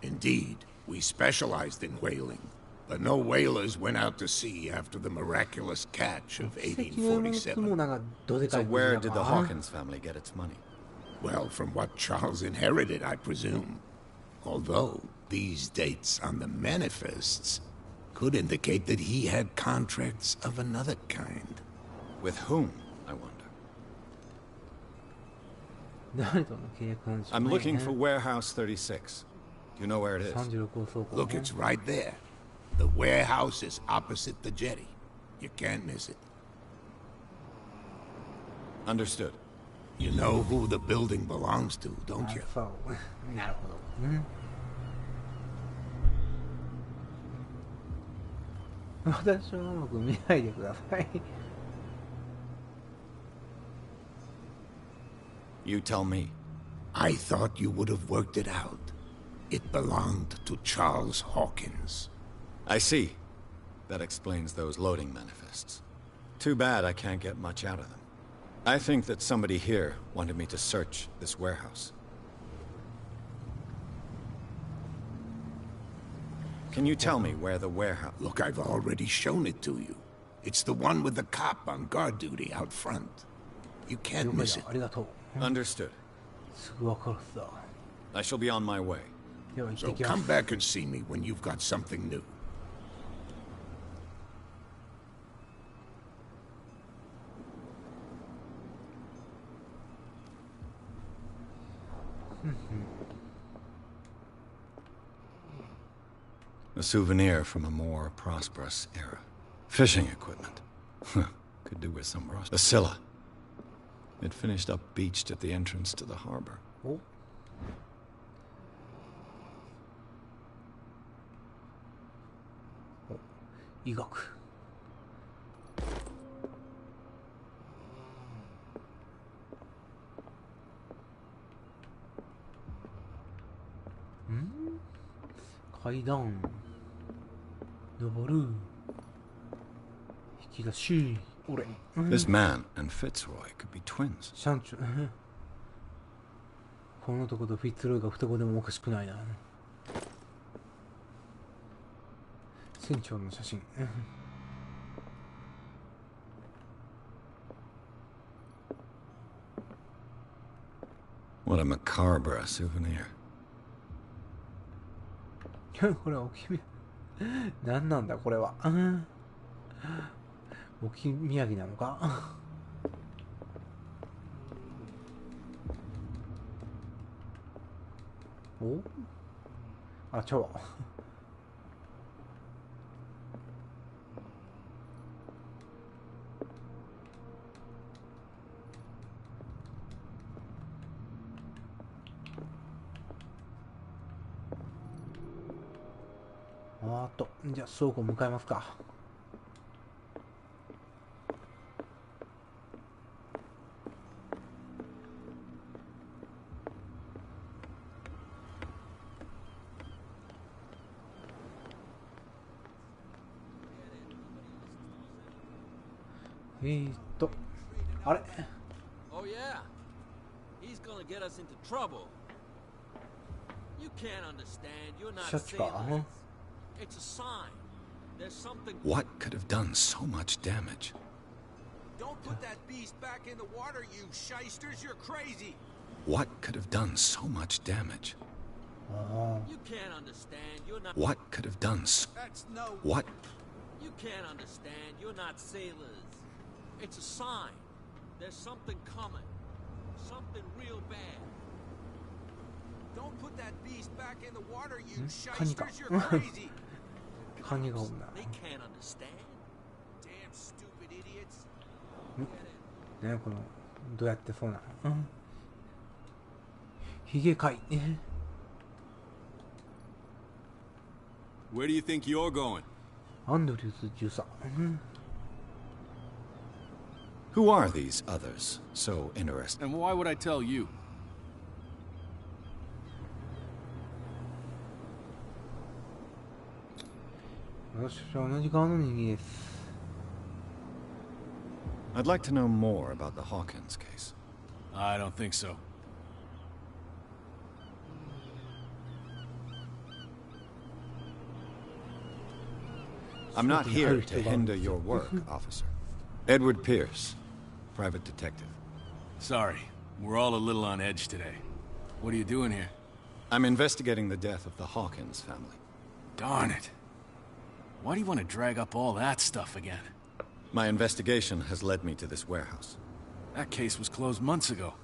S2: Indeed, we specialized in whaling, but no whalers went out to sea after the miraculous catch of 1847.
S3: So where did the Hawkins family get its money?
S2: Well, from what Charles inherited, I presume. Although, these dates on the manifests could indicate that he had contracts of another kind.
S3: With whom, I wonder? I'm looking for Warehouse 36. Do you know where it is?
S2: Look, it's right there. The warehouse is opposite the jetty. You can't miss it.
S3: Understood.
S2: You know who the building belongs to, don't you?
S1: なるほど。私の音楽見ないでください。
S3: You tell me.
S2: I thought you would have worked it out. It belonged to Charles Hawkins.
S3: I see. That explains those loading manifests. Too bad I can't get much out of them. I think that somebody here wanted me to search this warehouse. Can you tell me where the warehouse...
S2: Look, I've already shown it to you. It's the one with the cop on guard duty out front. You can't miss it.
S3: Understood. I shall be on my way.
S2: So come back and see me when you've got something new.
S3: A souvenir from a more prosperous era. Fishing equipment. Could do with some rust. A Scylla. It finished up beached at the entrance to the harbor.
S1: Oh.医学。階段。登る。引き出し。俺。
S3: This man and Fitzroy could be twins.
S1: シャンチュ。この男とフィッツロイが双子でもおかしくないな。船長の写真。
S3: What a macabre souvenir.
S1: これは置き土産。何なんだこれは。置き土産なのか。お？あ、ちゃうわ。じゃあ倉庫向かいますか。あれ？
S7: Oh yeah. He's gonna get us into trouble. You can't understand. You're not
S1: シャチか。
S7: sailors. It's a sign. There's something.
S3: What could have done so much damage?
S7: Don't put that beast back in the water, you shysters. You're crazy.
S3: What could have done so much damage?
S1: あ
S7: You can't understand. You're not.
S3: What could have done so...
S7: That's no.
S3: What?
S7: You can't understand. You're not sailors. It's a sign. There's something coming. Something real bad. Don't put that beast back in the water, you shysters. You're crazy.
S1: カニがおんな。
S7: They can't understand. Damn stupid idiots.
S1: ね、このどうやってそうなの。ヒゲかいね。
S10: Where do you think you're going?
S1: アンドリュース13。
S3: Who are these others so interesting?
S10: And why would I tell you?
S1: 私は同じ側の人間です。
S3: I'd like to know more about the Hawkins case.
S10: I don't think so.
S3: I'm not here to hinder your work, officer. Edward Pierce, private detective.
S10: Sorry, we're all a little on edge today. What are you doing here?
S3: I'm investigating the death of the Hawkins family.
S10: Darn it. Why do you want to drag up all that stuff again?
S3: My investigation has led me to this warehouse.
S10: That case was closed months ago.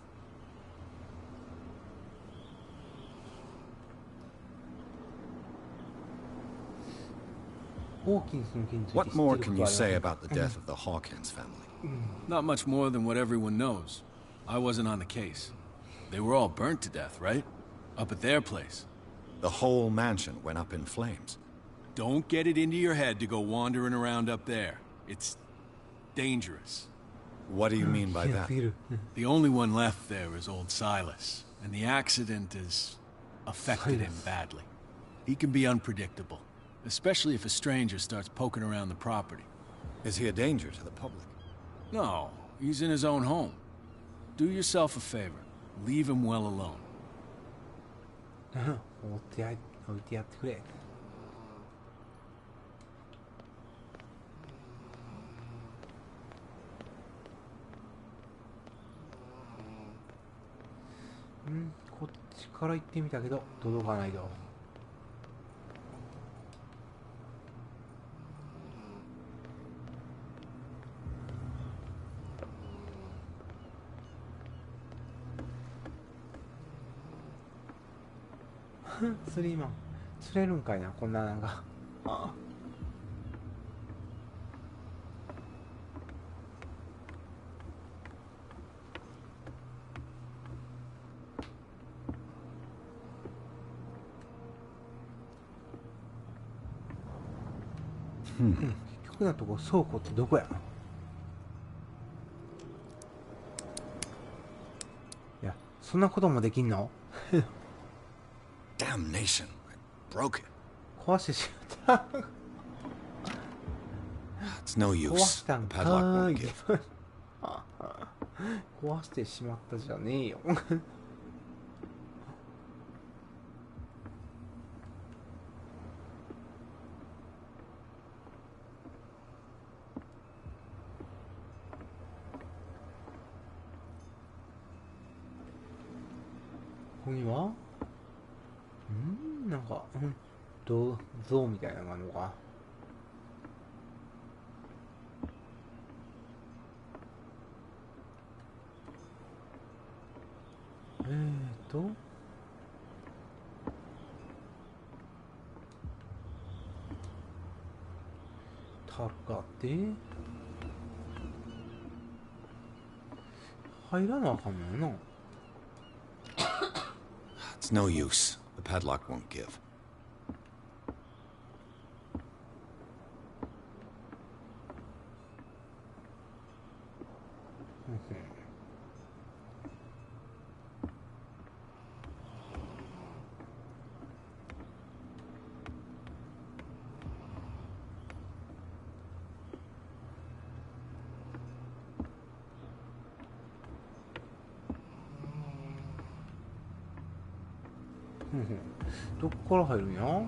S3: What more can you say about the death of the Hawkins family?
S10: Not much more than what everyone knows. I wasn't on the case. They were all burnt to death, right? Up at their place.
S3: The whole mansion went up in flames.
S10: Don't get it into your head to go wandering around up there. It's dangerous.
S3: What do you mean by that?
S10: The only one left there is old Silas, and the accident has affected him badly. He can be unpredictable, especially if a stranger starts poking around the property.
S3: Is he a danger to the public?
S10: No, he's in his own home. Do yourself a favor. Leave him well alone.
S1: 置いてやってくれ。こっちから行ってみたけど届かないと。釣りマン釣れるんかいな、こんななんか。結局のとこ倉庫ってどこや。いや、そんなこともできんの。
S3: Damnation! I broke it.
S1: 壊してしまった。
S3: It's no
S1: 壊
S3: use.
S1: した
S3: The
S1: んか
S3: padlock
S1: ー
S3: won't
S1: い。
S3: give.
S1: 壊してしまったじゃねえよ。ここにはなんか、像みたいなのがあるのか。高で入らなあかんのやな。
S3: It's no use. The padlock won't give.
S1: どこから入るんや？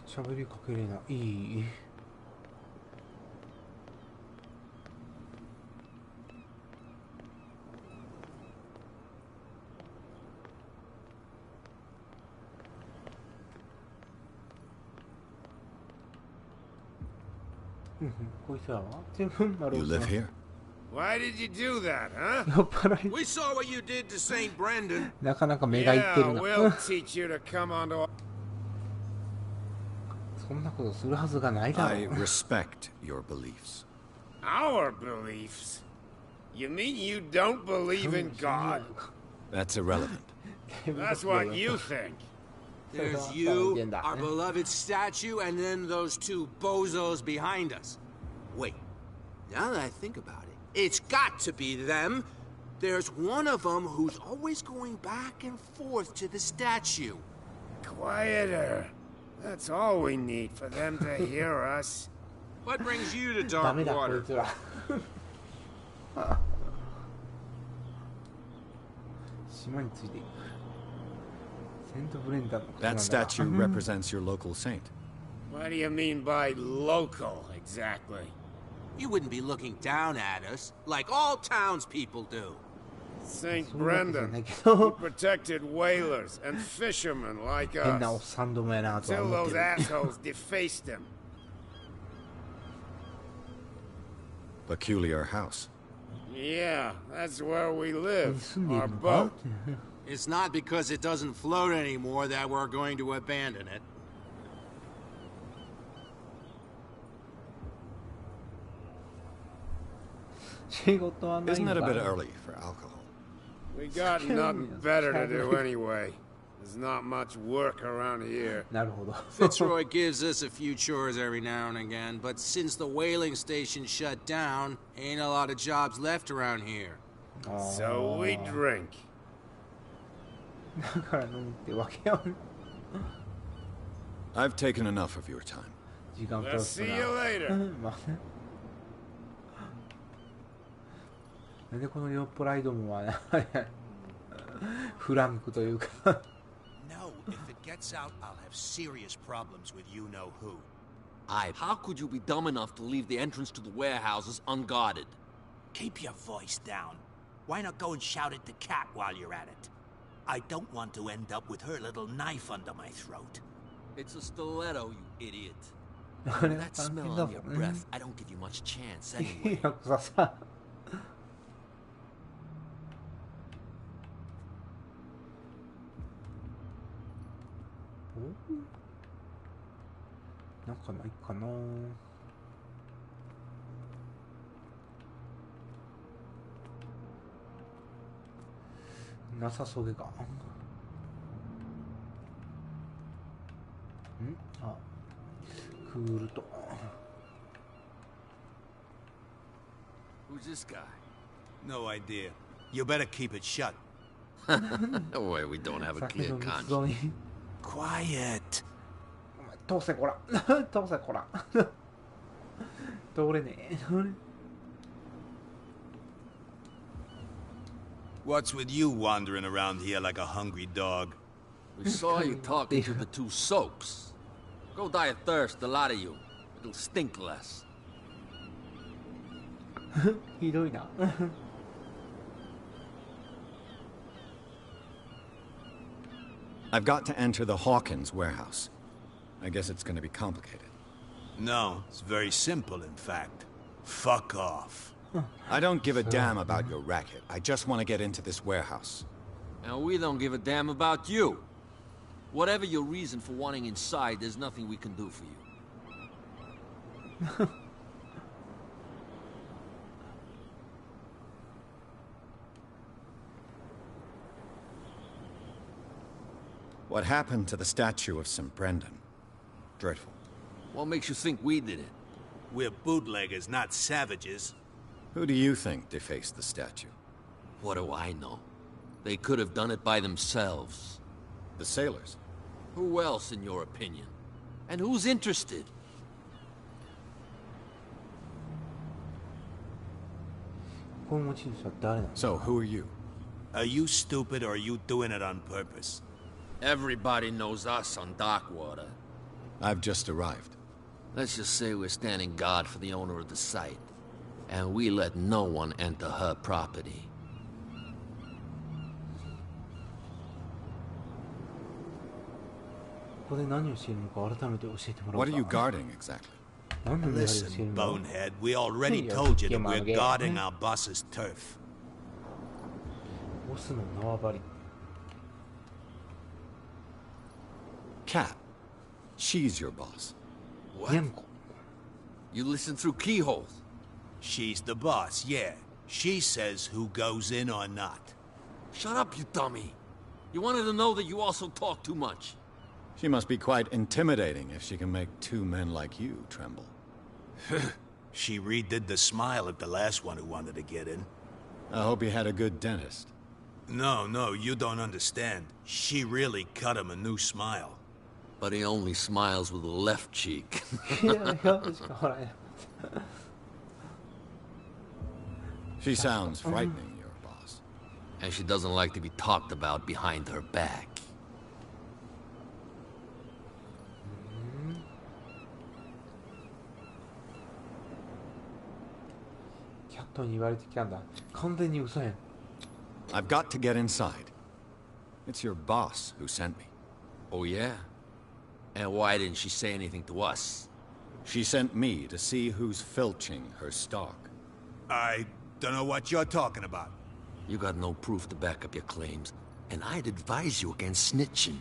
S1: 喋りかけれない。いい。こいつらは全部丸尾
S3: You
S1: さ
S3: live
S1: ん。
S3: here?
S2: Why did you do that, huh?
S1: 酔っ払い。
S7: We saw what you did to St. Brendan.
S1: なかなか目がいってる
S2: Yeah,
S1: な。
S2: we'll teach you to come onto.
S1: そんなことするはずがないだろ
S3: I
S1: う。
S3: respect your beliefs.
S2: Our beliefs? You mean you don't believe in God?
S3: That's irrelevant.
S2: That's what you think.
S7: There's you, our beloved statue, and then those two bozos behind us. Wait, now that I think about it, it's got to be them. There's one of them who's always going back and forth to the statue.
S2: Quieter. That's all we need for them to hear us.
S7: What brings you to
S1: ダメ
S7: dark
S1: だこい
S7: water?
S1: つら。島についていく。セントブレンダーのことなんだ
S3: That
S1: が
S3: statue represents your local saint.
S2: What do you mean by local, exactly?
S7: You wouldn't be looking down at us like all townspeople do.
S2: St.
S1: そういうわけじゃな
S2: Brendan.
S1: いけ
S2: He
S1: ど
S2: protected whalers and fishermen like
S1: 変なおっ
S2: us.
S1: さんどもやなとは
S2: Till
S1: 思っ
S2: those
S1: てる。
S2: assholes defaced him.
S3: Peculiar house.
S2: Yeah, that's where we live.
S1: 住んでい
S2: Our
S1: るのか
S2: boat.
S7: It's not because it doesn't float anymore that we're going to abandon it.
S1: Isn't
S3: Isn't it a bit early for alcohol?
S2: We got nothing better to do anyway. There's not much work around here.
S1: なるほど。
S7: Fitzroy gives us a few chores every now and again, but since the whaling station shut down, ain't a lot of jobs left around here.
S2: So we drink.
S1: だから飲むってわけよ。
S3: I've taken enough of your time.
S1: 時間取
S2: We'll
S1: ら
S2: see
S1: せ
S2: you
S1: な。
S2: later.
S1: まあね。なんでこの酔っ払いどもはフランクというか
S5: No, if it gets out, I'll have serious problems with you-know-who.
S11: How could you be dumb enough to leave the entrance to the warehouses unguarded?
S5: Keep your voice down. Why not go and shout at the cat while you're at it? I don't want to end up with her little knife under my throat.
S11: It's a stiletto, you idiot.
S1: あれ
S11: That
S1: 大変
S11: smell
S1: だ
S11: on
S1: も
S11: your
S1: んね
S11: breath, I don't give you much chance
S1: い
S11: anyway.
S1: や草さなんかないかな。なさそうでか。んあ、クールと。
S11: Who's this guy?
S5: No idea. You better keep it shut.
S11: No way, we don't have a
S1: さっき
S11: clear
S1: の密
S11: conscience.
S1: 造に。
S5: Quiet.
S1: お前通せこら。通せこら。通れねえ。
S5: What's with you wandering around here like a hungry dog?
S11: We saw you talking to the two soaks. Go die of thirst, a lot of you. It'll stink less.
S1: ひどいな。
S3: I've got to enter the Hawkins warehouse. I guess it's going to be complicated.
S8: No, it's very simple, in fact. Fuck off.
S3: I don't give a damn about your racket. I just want to get into this warehouse.
S11: And we don't give a damn about you. Whatever your reason for wanting inside, there's nothing we can do for you.
S3: What happened to the statue of St. Brendan? Dreadful.
S11: What makes you think we did it?
S8: We're bootleggers, not savages.
S3: Who do you think defaced the statue?
S11: What do I know? They could have done it by themselves.
S3: The sailors?
S11: Who else, in your opinion? And who's interested?
S3: So, who are you?
S8: Are you stupid or are you doing it on purpose?
S11: Everybody knows us on Darkwater.
S3: I've just arrived.
S11: Let's just say we're standing guard for the owner of the site. And we let no one enter her property.
S3: What are you guarding exactly?
S8: Listen, bonehead, we already told you that we're guarding our boss's turf.
S3: Cat. She's your boss.
S11: What? You listen through keyholes.
S8: She's the boss, yeah. She says who goes in or not.
S11: Shut up, you dummy. You wanted to know that you also talk too much.
S3: She must be quite intimidating if she can make two men like you tremble.
S8: She redid the smile at the last one who wanted to get in.
S3: I hope you had a good dentist.
S8: No, you don't understand. She really cut him a new smile.
S11: But he only smiles with the left cheek.
S3: She sounds frightening, your boss.
S11: And she doesn't like to be talked about behind her back.
S3: I've got to get inside. It's your boss who sent me.
S11: Oh, yeah? And why didn't she say anything to us?
S3: She sent me to see who's filching her stock.
S8: I don't know what you're talking about.
S11: You got no proof to back up your claims, and I'd advise you against snitching.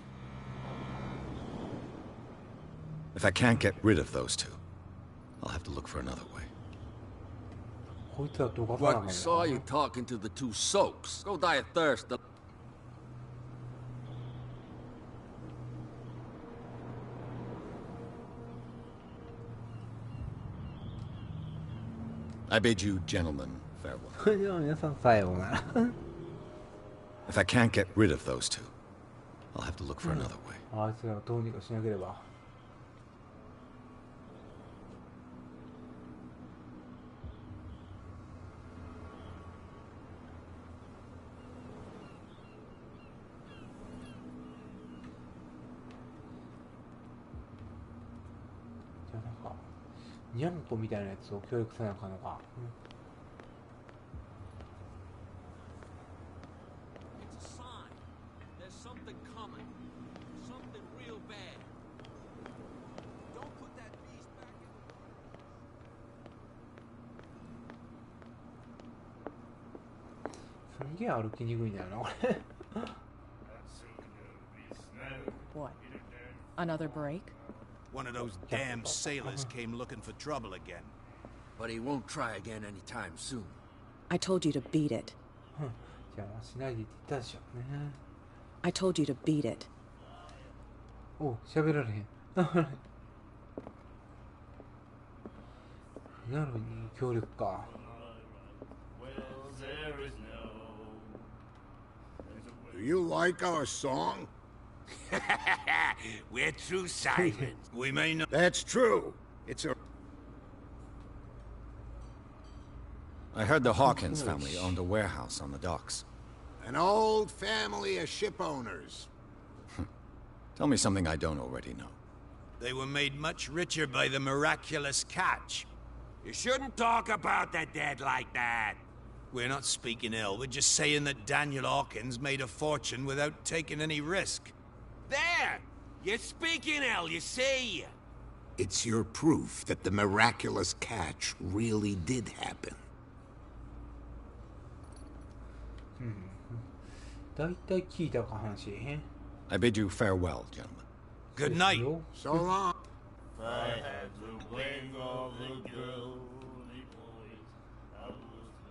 S3: If I can't get rid of those two, I'll have to look for another way.
S11: What? We saw you talking to the two soaks. Go die of thirst.
S3: I bid you gentlemen farewell. If I can't get rid of those two, I'll have to look for another way.
S7: It's a sign. There's something coming. Something real bad. Don't put that beast back
S9: What? Another break?
S8: One of those damn sailors came looking for trouble again.
S11: But he won't try again anytime soon.
S9: I told you to beat it. I told you to beat it.
S2: Do you like our song?
S8: We're true sirens. We may not...
S2: That's true. It's a...
S3: I heard the Hawkins family owned a warehouse on the docks.
S2: An old family of ship owners.
S3: Tell me something I don't already know.
S8: They were made much richer by the miraculous catch.
S7: You shouldn't talk about the dead like that.
S8: We're not speaking ill. We're just saying that Daniel Hawkins made a fortune without taking any risk.
S7: There! You're speaking ill, you see.
S2: It's your proof that the miraculous catch really did happen.
S1: だいたい聞いたか話。
S3: I bid you farewell, gentlemen.
S5: Good night.
S2: So long.
S12: If I had the wing of the girly boys, I would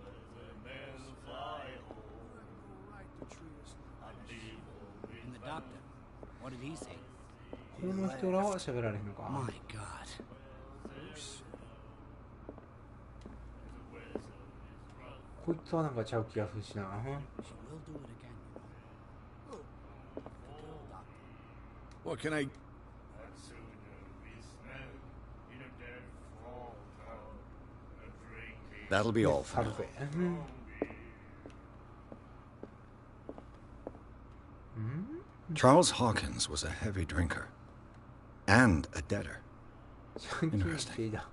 S12: let the men fly home.
S13: And the doctor, what did he say?
S1: この人らは喋られへんのか。
S13: My God.
S1: こいつはなんかちゃう気がするしな。
S13: She will do it again, you know.
S8: What can I...
S12: And sooner we smell in a dead fall town, a drinking.
S3: That'll be all for
S1: さる
S3: now.
S1: ぜ。
S3: Charles Hawkins was a heavy drinker. And a debtor.
S1: 借金していた。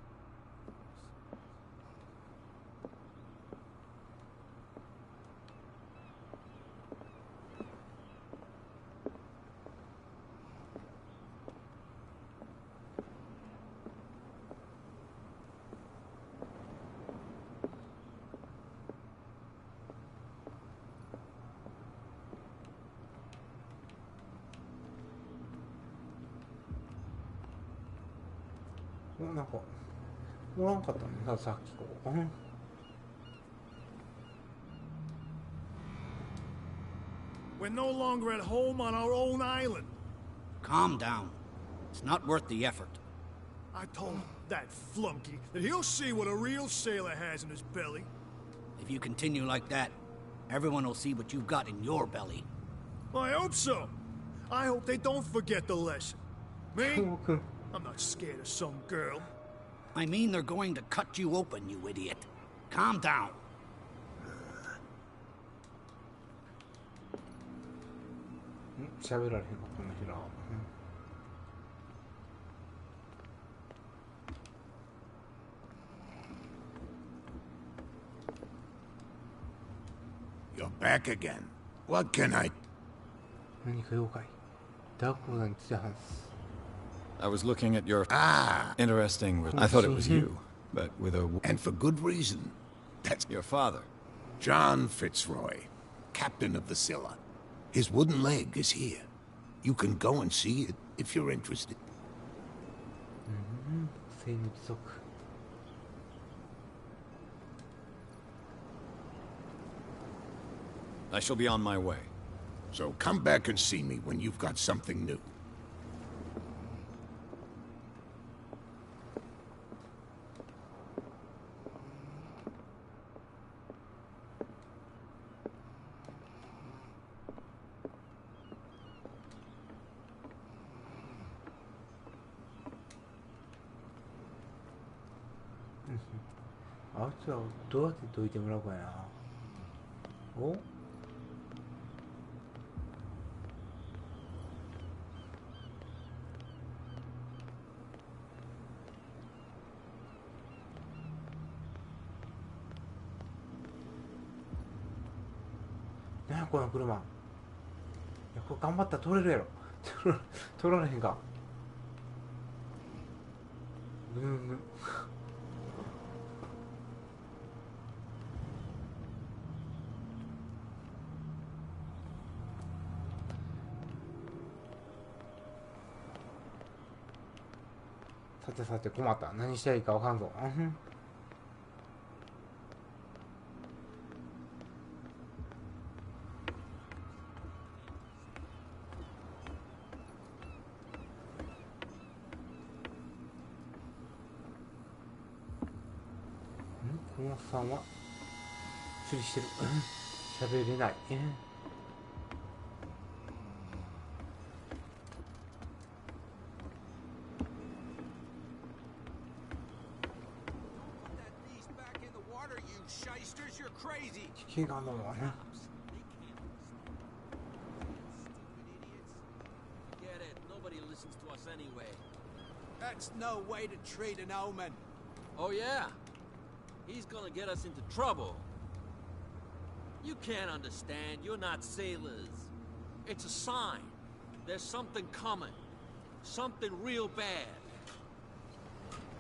S1: なんかおらんかったねさっきここ。
S14: We're no longer at home on our own island.
S13: Calm down. It's not worth the effort.
S14: I told that flunky that he'll see what a real sailor has in his belly.
S13: If you continue like that, everyone will see what you've got in your belly.
S14: I hope so. I hope they don't forget the lesson. Me? I'm not scared of some girl.
S13: I mean they're going to cut you open, you idiot. Calm down.
S1: 喋られへんかこの人ら。
S2: You're back again. What can I...
S1: 何か妖怪。ダークオーダーに来たはず。
S3: I was looking at your... Interesting... I thought it was you, but with a...
S2: And for good reason. That's
S3: your father.
S2: John Fitzroy, captain of the Scylla. His wooden leg is here. You can go and see it if you're interested.
S1: 生の貴族。
S3: I shall be on my way.
S2: So come back and see me when you've got something new.
S1: Mm-hmm. あいつらどうやって解いてもらおうかな。おなんやこの車。いやこれ頑張ったら取れるやろ。取られへんか。ぐんぐん。さてさて困った。何したらいいかわかんぞ。このおっさんは釣りしてる。喋れない。危険があるのはね。
S11: That's no way to treat an omen.
S7: Oh, yeah? He's gonna get us into trouble. You can't understand. You're not sailors. It's a sign. There's something coming. Something real bad.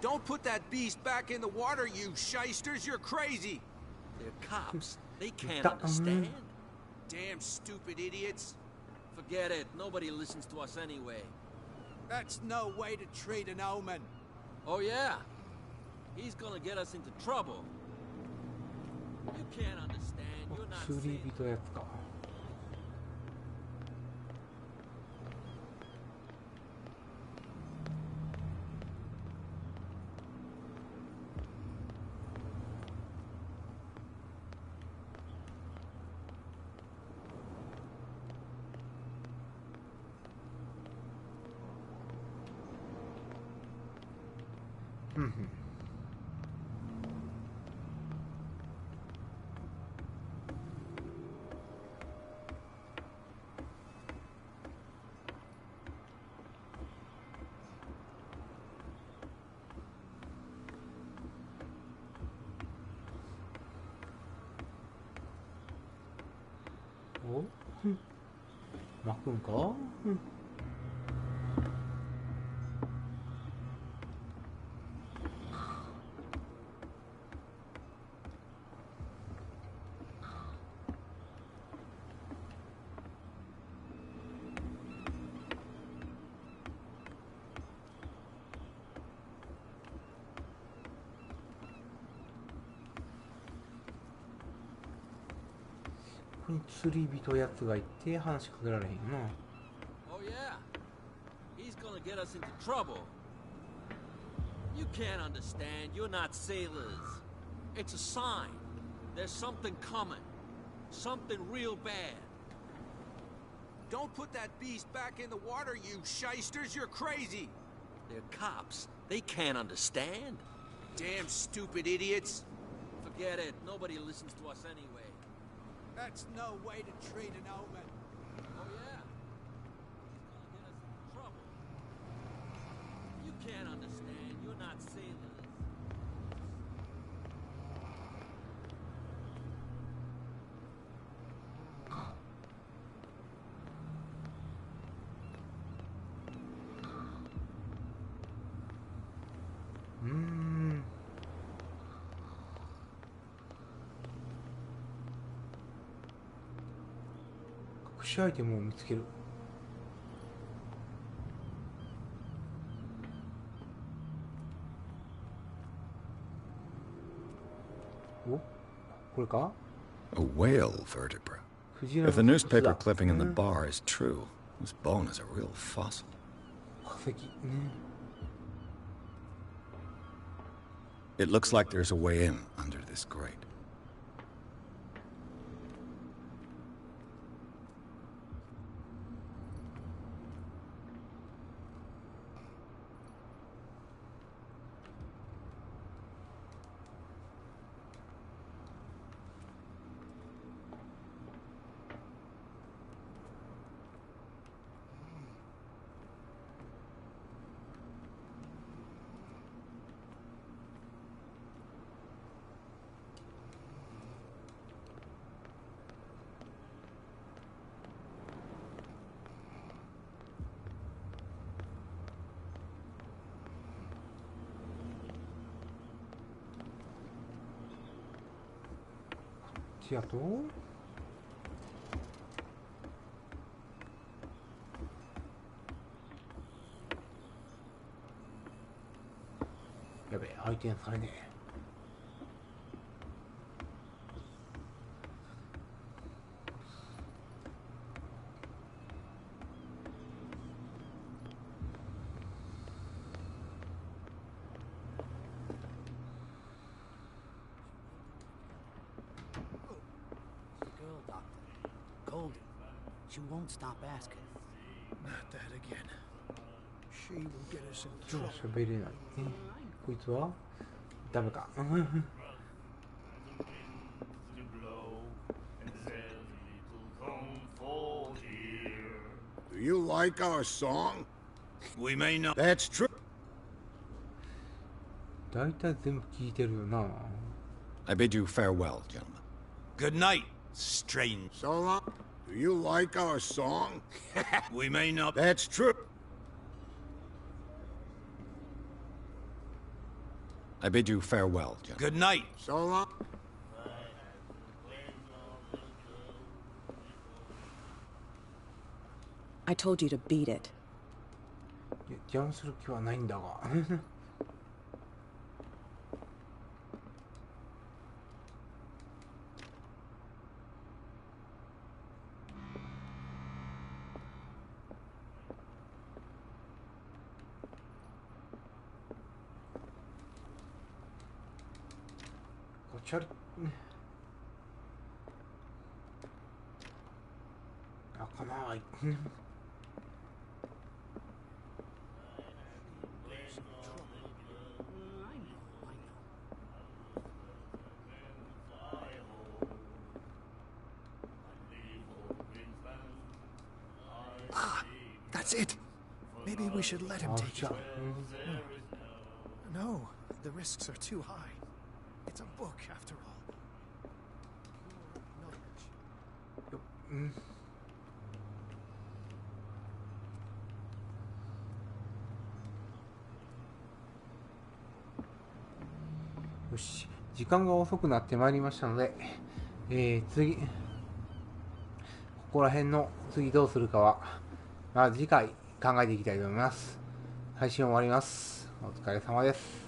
S7: Don't put that beast back in the water, you shysters! You're crazy!
S11: They're cops. They can't understand.
S7: Damn stupid idiots!
S11: Forget it. Nobody listens to us anyway.
S7: That's no way to treat an omen.
S11: Oh, yeah? He's gonna get us into trouble. You can't understand. You're not
S1: 釣り人やつか。お、巻くんか？ここに釣り人やつがいて話しかけられへんよな。
S11: Oh yeah. He's gonna get us into trouble. You can't understand. You're not sailors.
S7: It's a sign. There's something coming. Something real bad. Don't put that beast back in the water, you shysters! You're crazy!
S11: They're cops. They can't understand.
S7: Damn stupid idiots!
S11: Forget it. Nobody listens to us anyway.
S7: That's no way to treat an omen.
S11: Oh, yeah? He's gonna get us into trouble. You can't understand. You're not sailors.
S1: Hmm. 隠しアイテムを見つける。お、これか？
S3: A whale vertebra.
S1: クジラの
S3: If the
S1: 骨
S3: newspaper
S1: だ。
S3: clipping in the bar is true, this bone is a real fossil.
S1: 化石ね。
S3: It looks like there's a way in under this grate.
S1: あとやべえ、相手にされねえ。
S13: She won't stop asking.
S14: Not that again. She will get us in
S1: 今
S14: trouble.
S1: 日喋れないね。こいつはダメか。
S12: to blow and said little comfort here.
S2: Do you like our song?
S7: We may not.
S2: That's true.
S1: 大体全部聞いてるよな。
S3: I bid you farewell, gentlemen.
S7: Good night, strange.
S2: So long. Do you like our song?
S7: We may not.
S2: That's true.
S3: I bid you farewell, gentlemen.
S13: Good night.
S2: So long.
S9: I told you to beat it.
S1: 邪魔する気はないんだが。こちら開かない。
S14: That's it. Maybe we should let him take it. No, the risks are too high. It's a book, after all. Knowledge.
S1: よし、時間が遅くなってまいりましたので、次、ここら辺の次どうするかは、まあ、次回考えていきたいと思います。配信終わります。お疲れ様です。